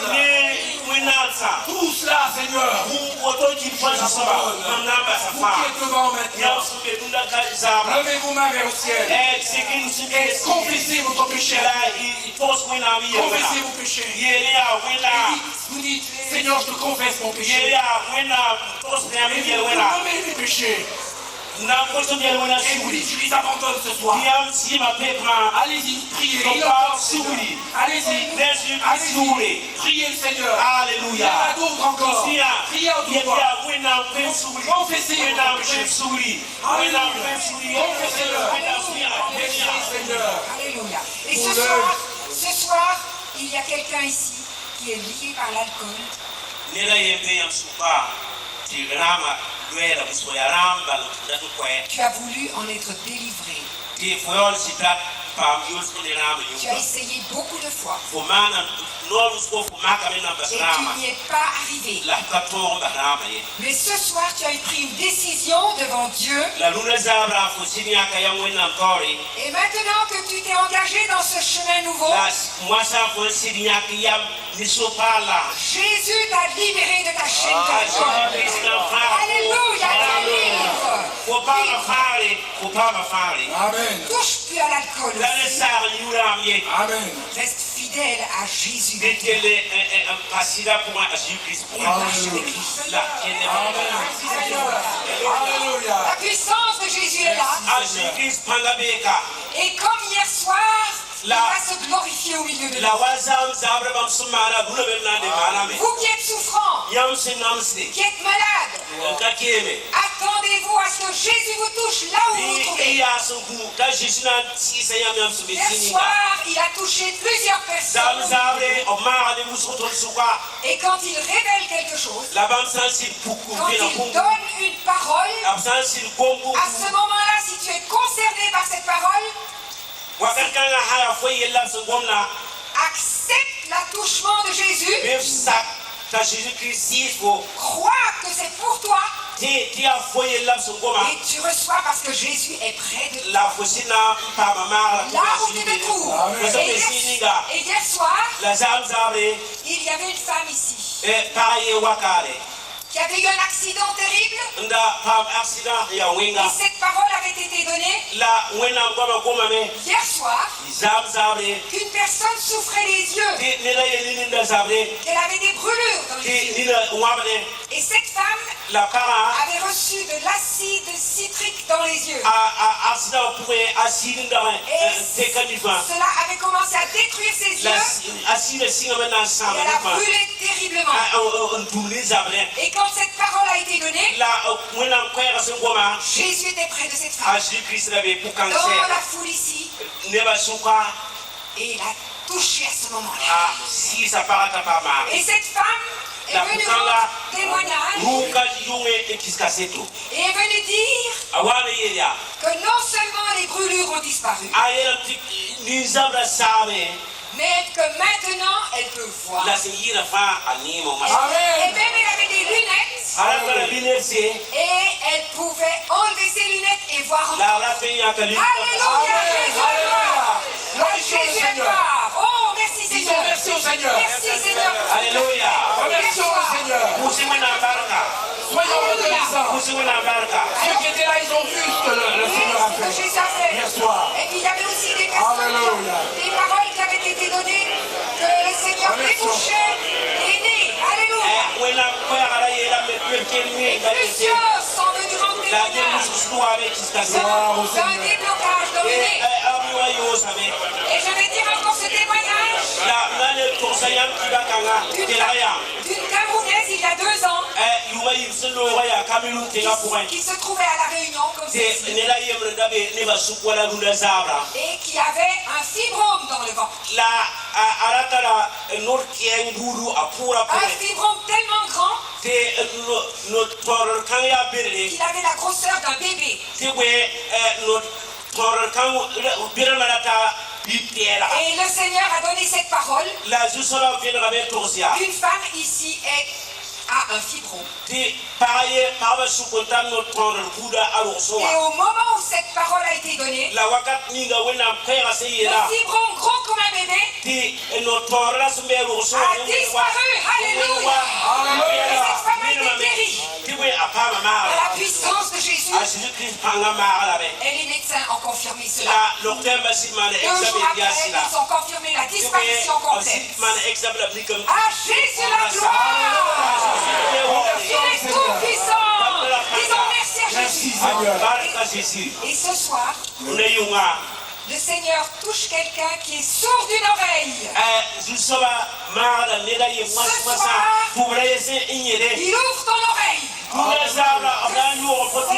tout cela, Seigneur, vous qui êtes devant maintenant, levez vos mains vers le ciel et confessez votre péché. Confessez vos péchés. Vous dites, Seigneur, je te confesse mon péché. Et vous nommez les péchés. Et vous dites, je les abandonne ce soir. Allez-y, priez. Allez-y, priez le Seigneur. Alléluia. Il y en a d'autres encore. Priez autour de toi. Confessez vos péchés. Confessez-le. Merci Seigneur. Alléluia. Et ce soir, il y a quelqu'un ici qui est lié par l'alcool. Tu as voulu en être délivré. Tu as essayé beaucoup de fois. Et tu n'y es pas arrivé. Mais ce soir, tu as pris une décision devant Dieu. Et maintenant que tu t'es engagé dans ce chemin nouveau, Jésus t'a libéré de ta chaîne d'alcool. Alléluia, t'es libre. Amen. Touche plus à l'alcool. Amen. Reste fidèle à Jésus. Alléluia. La puissance de Jésus est là. Et comme hier soir, il va se glorifier au milieu de nous. Vous qui êtes souffrants, qui êtes malades, attendez-vous à ce que Jésus vous touche là où vous vous trouvez. Hier soir, il a touché plusieurs personnes. Et quand il révèle quelque chose, quand il donne une parole, à ce moment-là, si tu es concerné par cette parole, accepte l'attouchement de Jésus. Crois que c'est pour toi. Et tu reçois parce que Jésus est près de toi. Là où tu te trouves. Et hier soir, il y avait une femme ici qui avait eu un accident terrible. Et cette parole avait été donnée hier soir qu'une personne souffrait les yeux, qu'elle avait des brûlures dans les yeux. Et cette femme avait reçu de l'acide citrique dans les yeux. Et cela avait commencé à détruire ses yeux. Et elle a brûlé terriblement. Et quand cette parole a été donnée, Jésus était près de cette femme, dans la foule ici, et il a touché à ce moment-là. Et cette femme est venue rendre témoignage et est venue dire que non seulement les brûlures ont disparu, mais que maintenant elle peut voir. Et même elle avait des lunettes. Et elle pouvait enlever ses lunettes et voir encore. Alléluia, Jésus est gloire. Oh, merci Seigneur. Merci au Seigneur. Merci Seigneur. Alléluia. Merci au Seigneur. Soyons reconnaissants. Ceux qui étaient là, ils ont vu ce que le Seigneur a fait hier soir. Et puis il y avait aussi des personnes, des paroles qui avaient été données, que le Seigneur débouchait et né. Alléluia. Et plusieurs sont venus rendre témoignage d'un déblocage dans le nez. Et je vais dire encore ce témoignage d'une Camerounaise il y a 2 ans qui se trouvait à la Réunion comme ceci, et qui avait un fibrome dans le ventre. Un fibrome tellement grand qu'il avait la grosseur d'un bébé. Et le Seigneur a donné cette parole. Une femme ici a un fibrome. Et au moment où cette parole a été donnée, le fibrome gros comme un bébé a disparu. Alléluia. Et cette femme a été guérie. Par la puissance de Jésus. Et les médecins ont confirmé cela. 2 jours après, ils ont confirmé la disparition complète. À Jésus la gloire. Il est tout puissant. Disons merci à Jésus. Et ce soir, le Seigneur touche quelqu'un qui est sourd d'une oreille. Ce soir, il ouvre ton oreille. Cette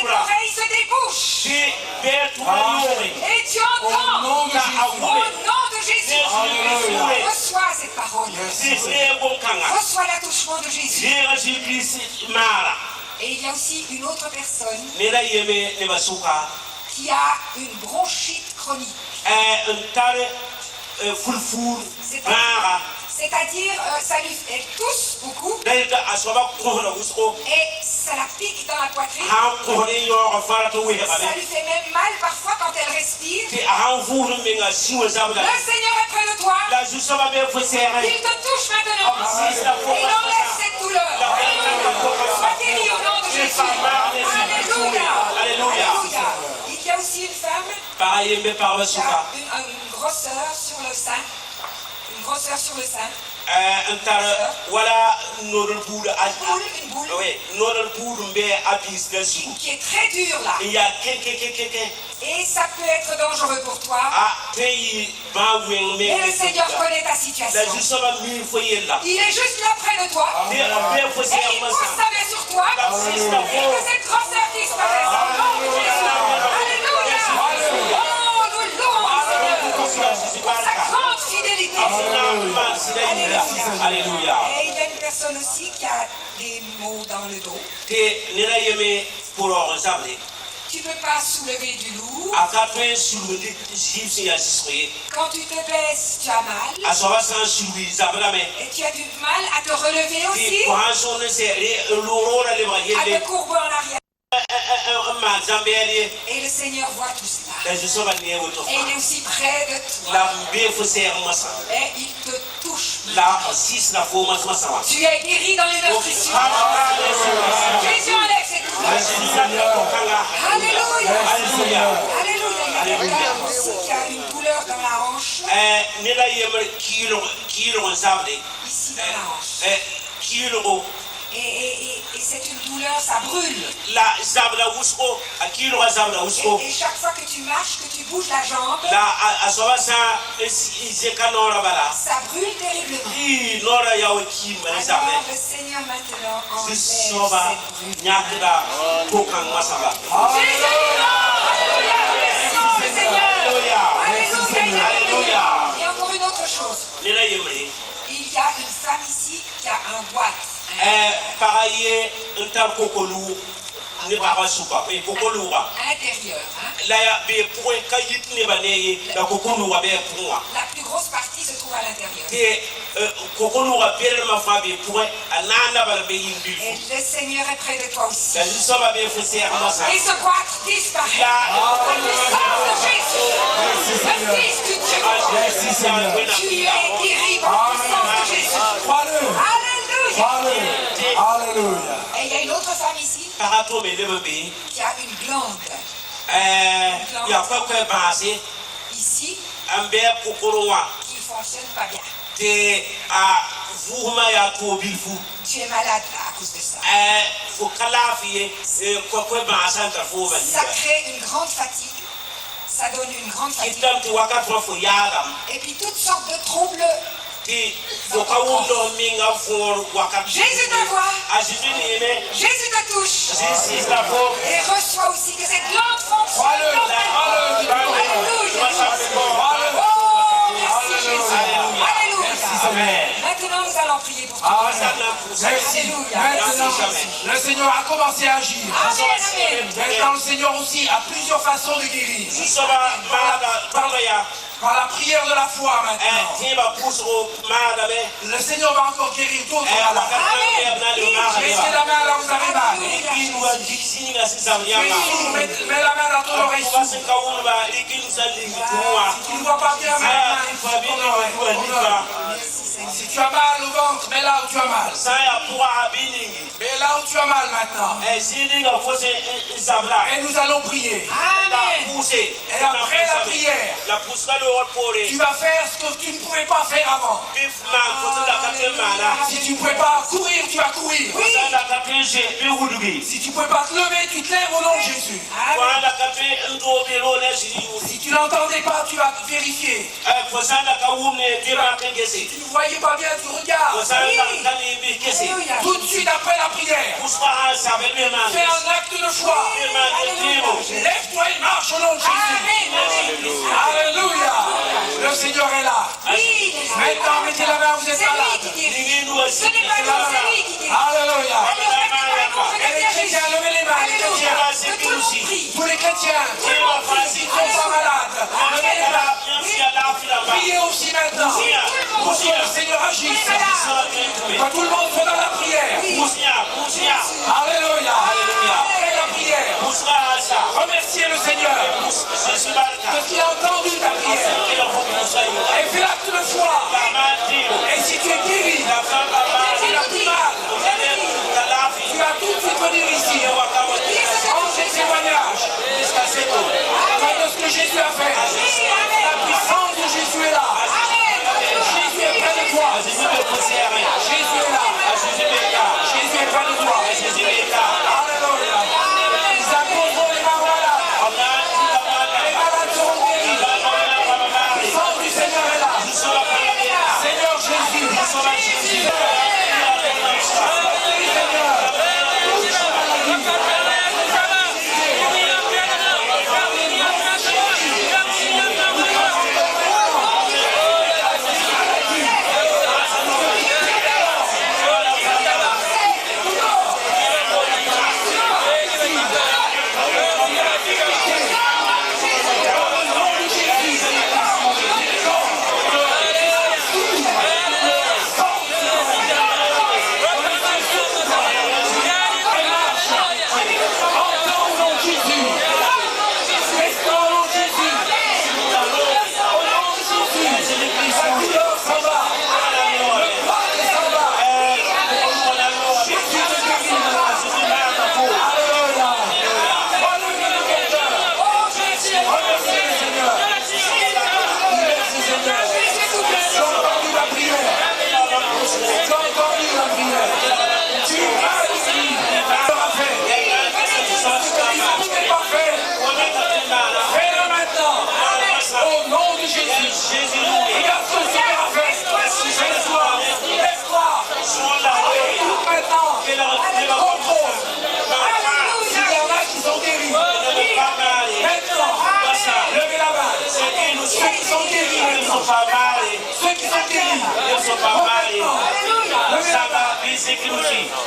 oreille se débouche. Et tu entends. Au nom de Jésus. Reçois cette parole. Reçois l'attouchement de Jésus. Et il y a aussi une autre personne qui a une bronchite chronique. C'est-à-dire, elle tousse beaucoup et ça la pique dans la poitrine. Ça lui fait même mal parfois quand elle respire. Le Seigneur est près de toi. Il te touche maintenant. Il enlève cette douleur. Sois guéri au nom de Jésus. Alléluia. Alléluia. Il y a aussi une femme qui a une grosseur sur le sein. Une grosseur sur le sein. Une boule qui est très dure là. Et ça peut être dangereux pour toi. Mais le Seigneur connaît ta situation. Il est juste là près de toi. Et il pose sa main sur toi. Et que cette grosseur disparaisse. Alléluia. Oh, nous louons le Seigneur pour sa grande fidélité. Alléluia. Et il y a une personne aussi qui a des maux dans le dos. Tu ne peux pas soulever du lourd. Quand tu te baisses, tu as mal. Et tu as du mal à te relever aussi. À te courber en arrière. Et le Seigneur voit tout cela. Et il est aussi près de toi. Et il te touche. Tu es guéri dans les meurtrissures. Jésus enlève cette douleur. Alléluia. Alléluia. Il y a quelqu'un aussi qui a une douleur dans la hanche. Ici dans la hanche. Et c'est une douleur, ça brûle. Et chaque fois que tu marches, que tu bouges la jambe, ça brûle terriblement. Alors le Seigneur maintenant enlève cette brûle. Alléluia. Et encore une autre chose. Il y a une femme ici qui a un boîte. Pareil, un tel cocolou, ne pas soupa, mais cocolou. Intérieur. La plus grosse partie se trouve à l'intérieur. Et le Seigneur est près de toi aussi. Et ce boîte disparaît. La puissance de Jésus, le Fils du Dieu. Tu es guéri par la puissance de Jésus. Alléluia. Et il y a une autre femme ici qui a une glande. Ici, qui ne fonctionne pas bien. Tu es malade là à cause de ça. Ça crée une grande fatigue. Ça donne une grande fatigue. Et puis toutes sortes de troubles Jésus te voit. Jésus te touche. Et reçois aussi que cette lampe fonctionne. Alléluia. Oh, merci Jésus. Alléluia. Maintenant, nous allons prier pour toi. Merci. Maintenant, le Seigneur a commencé à agir. Maintenant, le Seigneur aussi a plusieurs façons de guérir. Par la prière de la foi maintenant. Le Seigneur va encore guérir d'autres malades. Mettez la main là où vous avez mal. Mets la main dans ton oreille. Si tu ne vois pas bien maintenant, si tu as mal au ventre, mets là où tu as mal. Mets là où tu as mal maintenant. Et nous allons prier. Amen. Et après la prière, tu vas faire ce que tu ne pouvais pas faire avant. Si tu ne pouvais pas courir, tu vas courir. Si tu ne pouvais pas te lever, tu te lèves au nom de Jésus. Si tu n'entendais pas, tu vas vérifier. Si tu ne voyais pas bien, tu regardes. Tout de suite après la prière, fais un acte de foi. Lève-toi et marche au nom de Jésus. Alléluia. Le Seigneur est là. Maintenant, mettez la main, vous êtes malade. Alléluia. Et les chrétiens, levez les mains. Les chrétiens. Tous les chrétiens qui ne sont pas malades, levez les mains. Priez aussi maintenant. Pour que le Seigneur agisse. Que tout le monde soit dans la prière. Alléluia. Après la prière, remerciez le Seigneur. Parce qu'il a entendu ta prière. Et fais l'acte de foi. Et si tu es guéri, tu n'as plus mal, tu vas tout de suite venir ici. Prends ces témoignages. De ce que Jésus a fait. La puissance de Jésus est là. Jésus est près de toi. Jésus est là. Jésus est près de toi. Alléluia. Nous imposerons les mains malades. Les malades seront guéris. La puissance du Seigneur est là. Seigneur Jésus.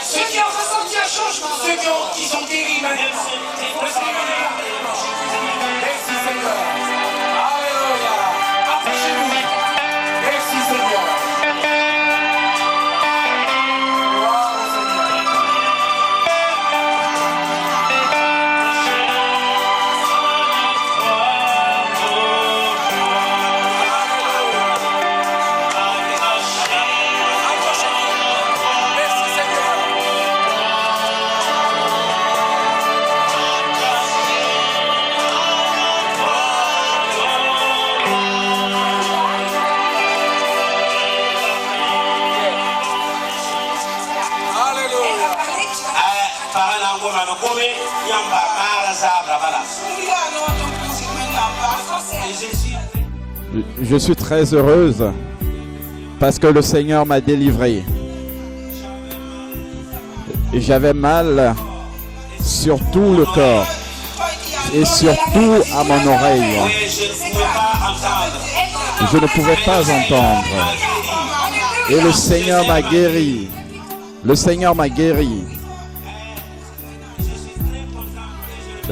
Ceux qui ont ressenti un changement, ceux qui sont guéris maintenant. Merci Seigneur. Alléluia. Approchez-vous. Merci Seigneur. Gloire au Je suis très heureuse parce que le Seigneur m'a délivré. J'avais mal sur tout le corps et surtout à mon oreille. Je ne pouvais pas entendre. Et le Seigneur m'a guéri. Le Seigneur m'a guéri.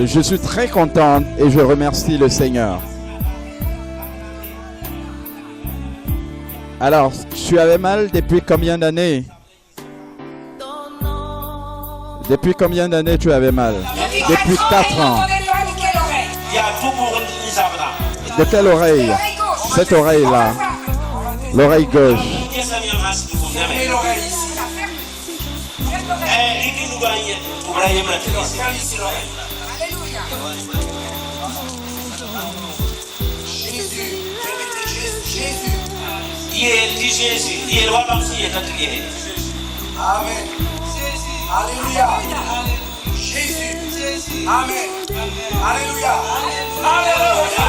Je suis très content et je remercie le Seigneur. Alors, tu avais mal depuis combien d'années? Depuis combien d'années tu avais mal? Depuis 4 ans. De quelle oreille? Cette oreille-là. L'oreille gauche. Amen. Alléluia. Jésus. Amen. Alléluia. Alléluia.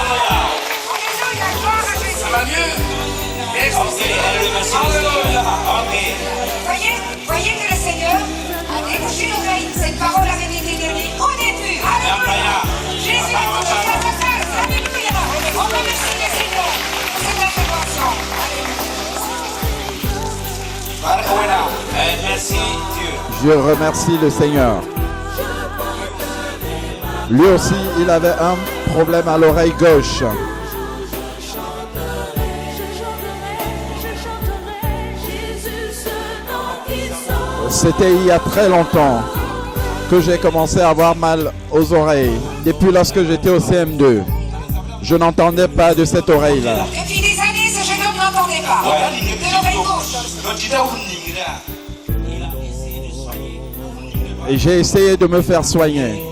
Ça va mieux? Alléluia. Voyez que le Seigneur a débouché l'oreille. Cette parole avait été donnée au début. Alléluia. Jésus est au milieu de sa place. Alléluia. On remercie le Seigneur pour cette intervention. Alléluia. Merci Dieu. Je remercie le Seigneur. Lui aussi, il avait un problème à l'oreille gauche. C'était il y a très longtemps que j'ai commencé à avoir mal aux oreilles. Depuis lorsque j'étais au CM2. Je n'entendais pas de cette oreille-là. Depuis des années, ce jeune homme n'entendait pas. De l'oreille gauche. Et j'ai essayé de me faire soigner.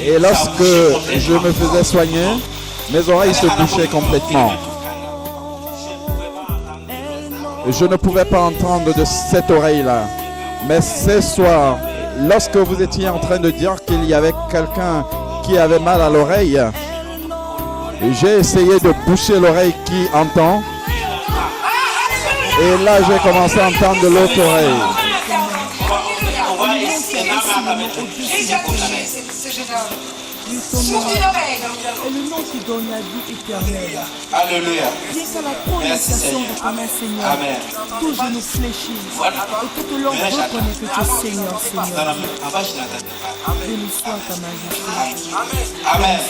Et lorsque je me faisais soigner, mes oreilles se bouchaient complètement. Je ne pouvais pas entendre de cette oreille-là. Mais ce soir, lorsque vous étiez en train de dire qu'il y avait quelqu'un qui avait mal à l'oreille, j'ai essayé de boucher l'oreille qui entend. Et là, j'ai commencé à entendre de l'autre oreille. Jésus a touché ce jeune homme. Sur une oreille. Et le nom qui donne la vie éternelle. Alléluia. Grâce à la prononciation de ton nom, Seigneur, Amen. tout genou fléchit et toute langue reconnaît que tu es Seigneur, Seigneur. Béni soit ta majesté. Amen.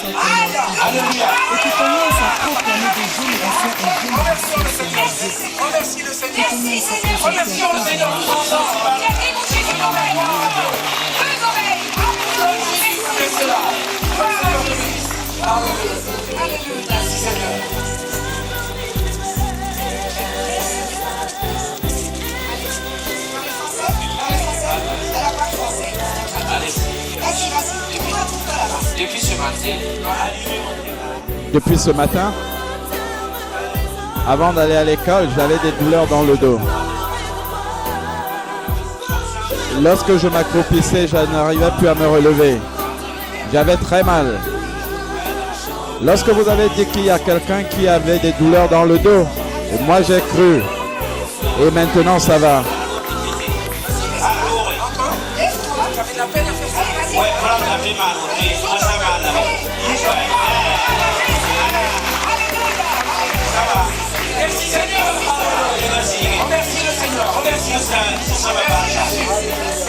Alléluia. Et que ton nom soit proclamé de génération en génération, Seigneur. Remercie le Seigneur. Merci Seigneur. Remercions le Seigneur. Il a débouché une oreille. Deux oreilles. Alléluia. Merci Seigneur. Depuis ce matin, avant d'aller à l'école, j'avais des douleurs dans le dos. Lorsque je m'accroupissais, je n'arrivais plus à me relever. J'avais très mal. Lorsque vous avez dit qu'il y a quelqu'un qui avait des douleurs dans le dos, et moi j'ai cru. Et maintenant ça va. Merci Seigneur. Remercie le Seigneur. Remercie le Seigneur.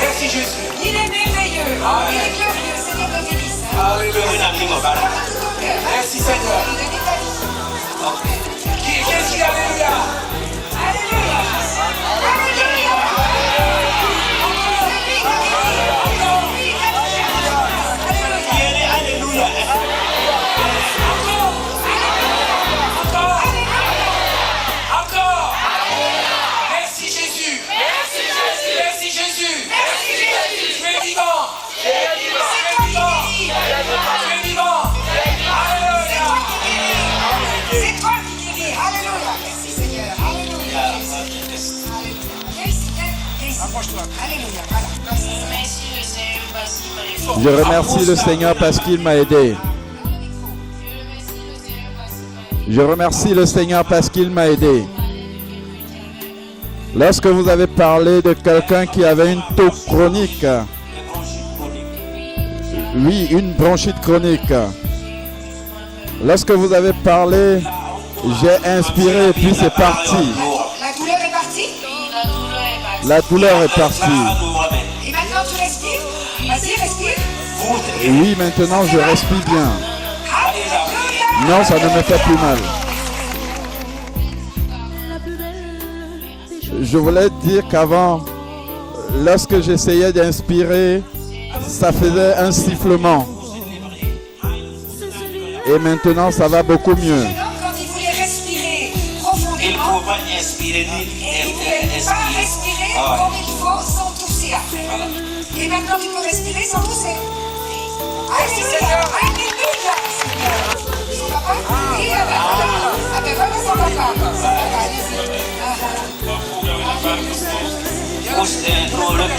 Merci Jésus. Il est merveilleux. Il est glorieux. Seigneur de bénisse. Alléluia. Merci Seigneur. Qu'est-ce qu'il y a? Alléluia. Alléluia. Encore. Merci Jésus. Merci Jésus. Tu es vivant. Tu es vivant. Alléluia. C'est toi qui guéris. Alléluia. Merci Seigneur. Alléluia. Approche-toi. Alléluia. Voilà. Je remercie le Seigneur parce qu'il m'a aidé. Je remercie le Seigneur parce qu'il m'a aidé. Lorsque vous avez parlé de quelqu'un qui avait une toux chronique, oui, une bronchite chronique. Lorsque vous avez parlé, j'ai inspiré et puis c'est parti. La douleur est partie? La douleur est partie. Et maintenant tu respires? Vas-y, respire. Oui, maintenant je respire bien. Non, ça ne me fait plus mal. Je voulais dire qu'avant, lorsque j'essayais d'inspirer, ça faisait un sifflement. Et maintenant, ça va beaucoup mieux. Quand il voulait respirer profondément, il ne pouvait pas respirer comme il faut sans tousser. Et maintenant, tu peux respirer sans tousser. Alléluia, alléluia. Son papa? Oui, ah ben voilà son papa.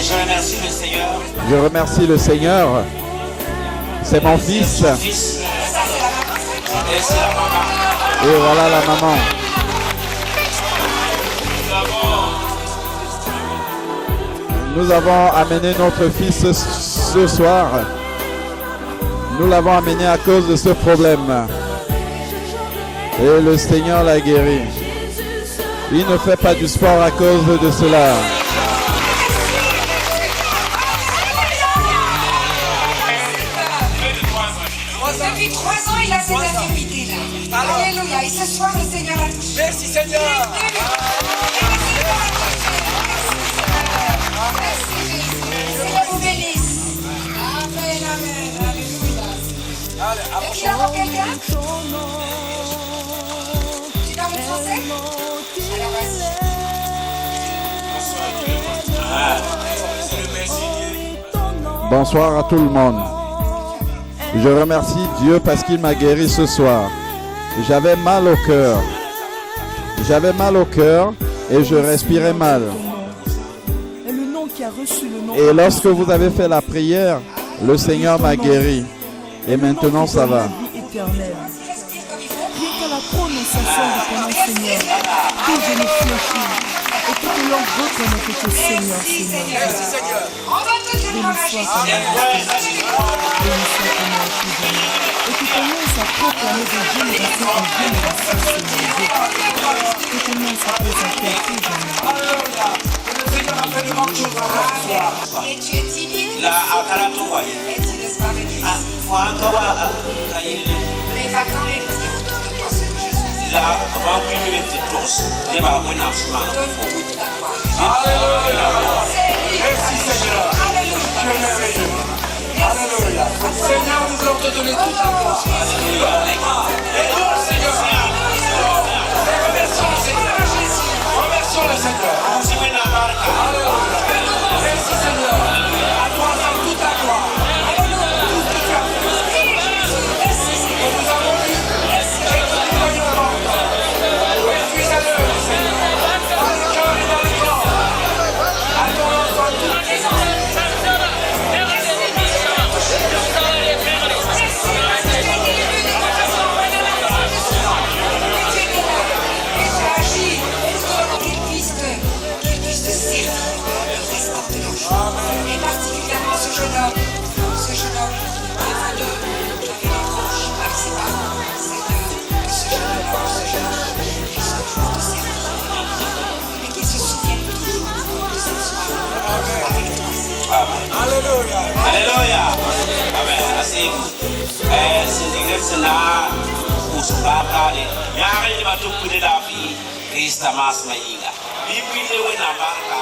Je remercie le Seigneur. Je remercie le Seigneur. C'est mon fils. Et voilà la maman. Nous avons amené notre fils ce soir. Nous l'avons amené à cause de ce problème. Et le Seigneur l'a guéri. Il ne fait pas du sport à cause de cela. Depuis 3 ans, il a cette infirmité-là. Alléluia. Et ce soir, le Seigneur a touché. Merci Seigneur. Seigneur vous bénisse. Amen, amen. Alléluia. Est-ce qu'il y a encore quelqu'un? Tu parles français? Alors vas-y. Bonsoir à tout le monde. Je remercie Dieu parce qu'il m'a guéri ce soir. J'avais mal au cœur. J'avais mal au cœur et je respirais mal. Et le nom qui a reçu le nom. Et lorsque vous avez fait la prière, le Seigneur m'a guéri. Et maintenant ça va. Rien qu'à la prononciation de ton nom, Seigneur, tout je me fléchis. Et toute langue reconnaît que tu es Seigneur, Seigneur. Merci Seigneur. Béni soit ton nom. Béni soit ton nom, Seigneur. Et que ton nom soit proclamé de génération en génération, Seigneur. Que ton nom soit présenté à tous Et tu es timide. La akaratua. Et tu laisses pas venir ici. Wangawa kayile. Mais va quand même dire autour de toi ce que je suis. La vampire de tous. Les babouins en Donne toute ta gloire. Merci Seigneur. Tu es merveilleux. Alléluia. Seigneur, nous voulons te donner toute la gloire. Alléluia. Seigneur. Remercions le Seigneur. Remercions le Seigneur. Alléluia. Merci Seigneur. À toi dans toute la gloire. Tout ce que tu as fait. Et nous avons vu. Et nous voyons encore. Je suis à l'heure, Seigneur. Dans le cœur et dans le corps. À ton nom soit toute présence. Et particulièrement ce jeune homme qui est venu, qui avait les tranches avec ses parents, Seigneur, que ce jeune homme, qu'il se trouve de servir et qu'il se souvienne toujours de cette soirée avec toi, Seigneur. Alléluia. Alléluia. Amen. Asi. Sina usubakale. Yare ni batukude la fi. Krista mas mayinga. Bibili we na barka.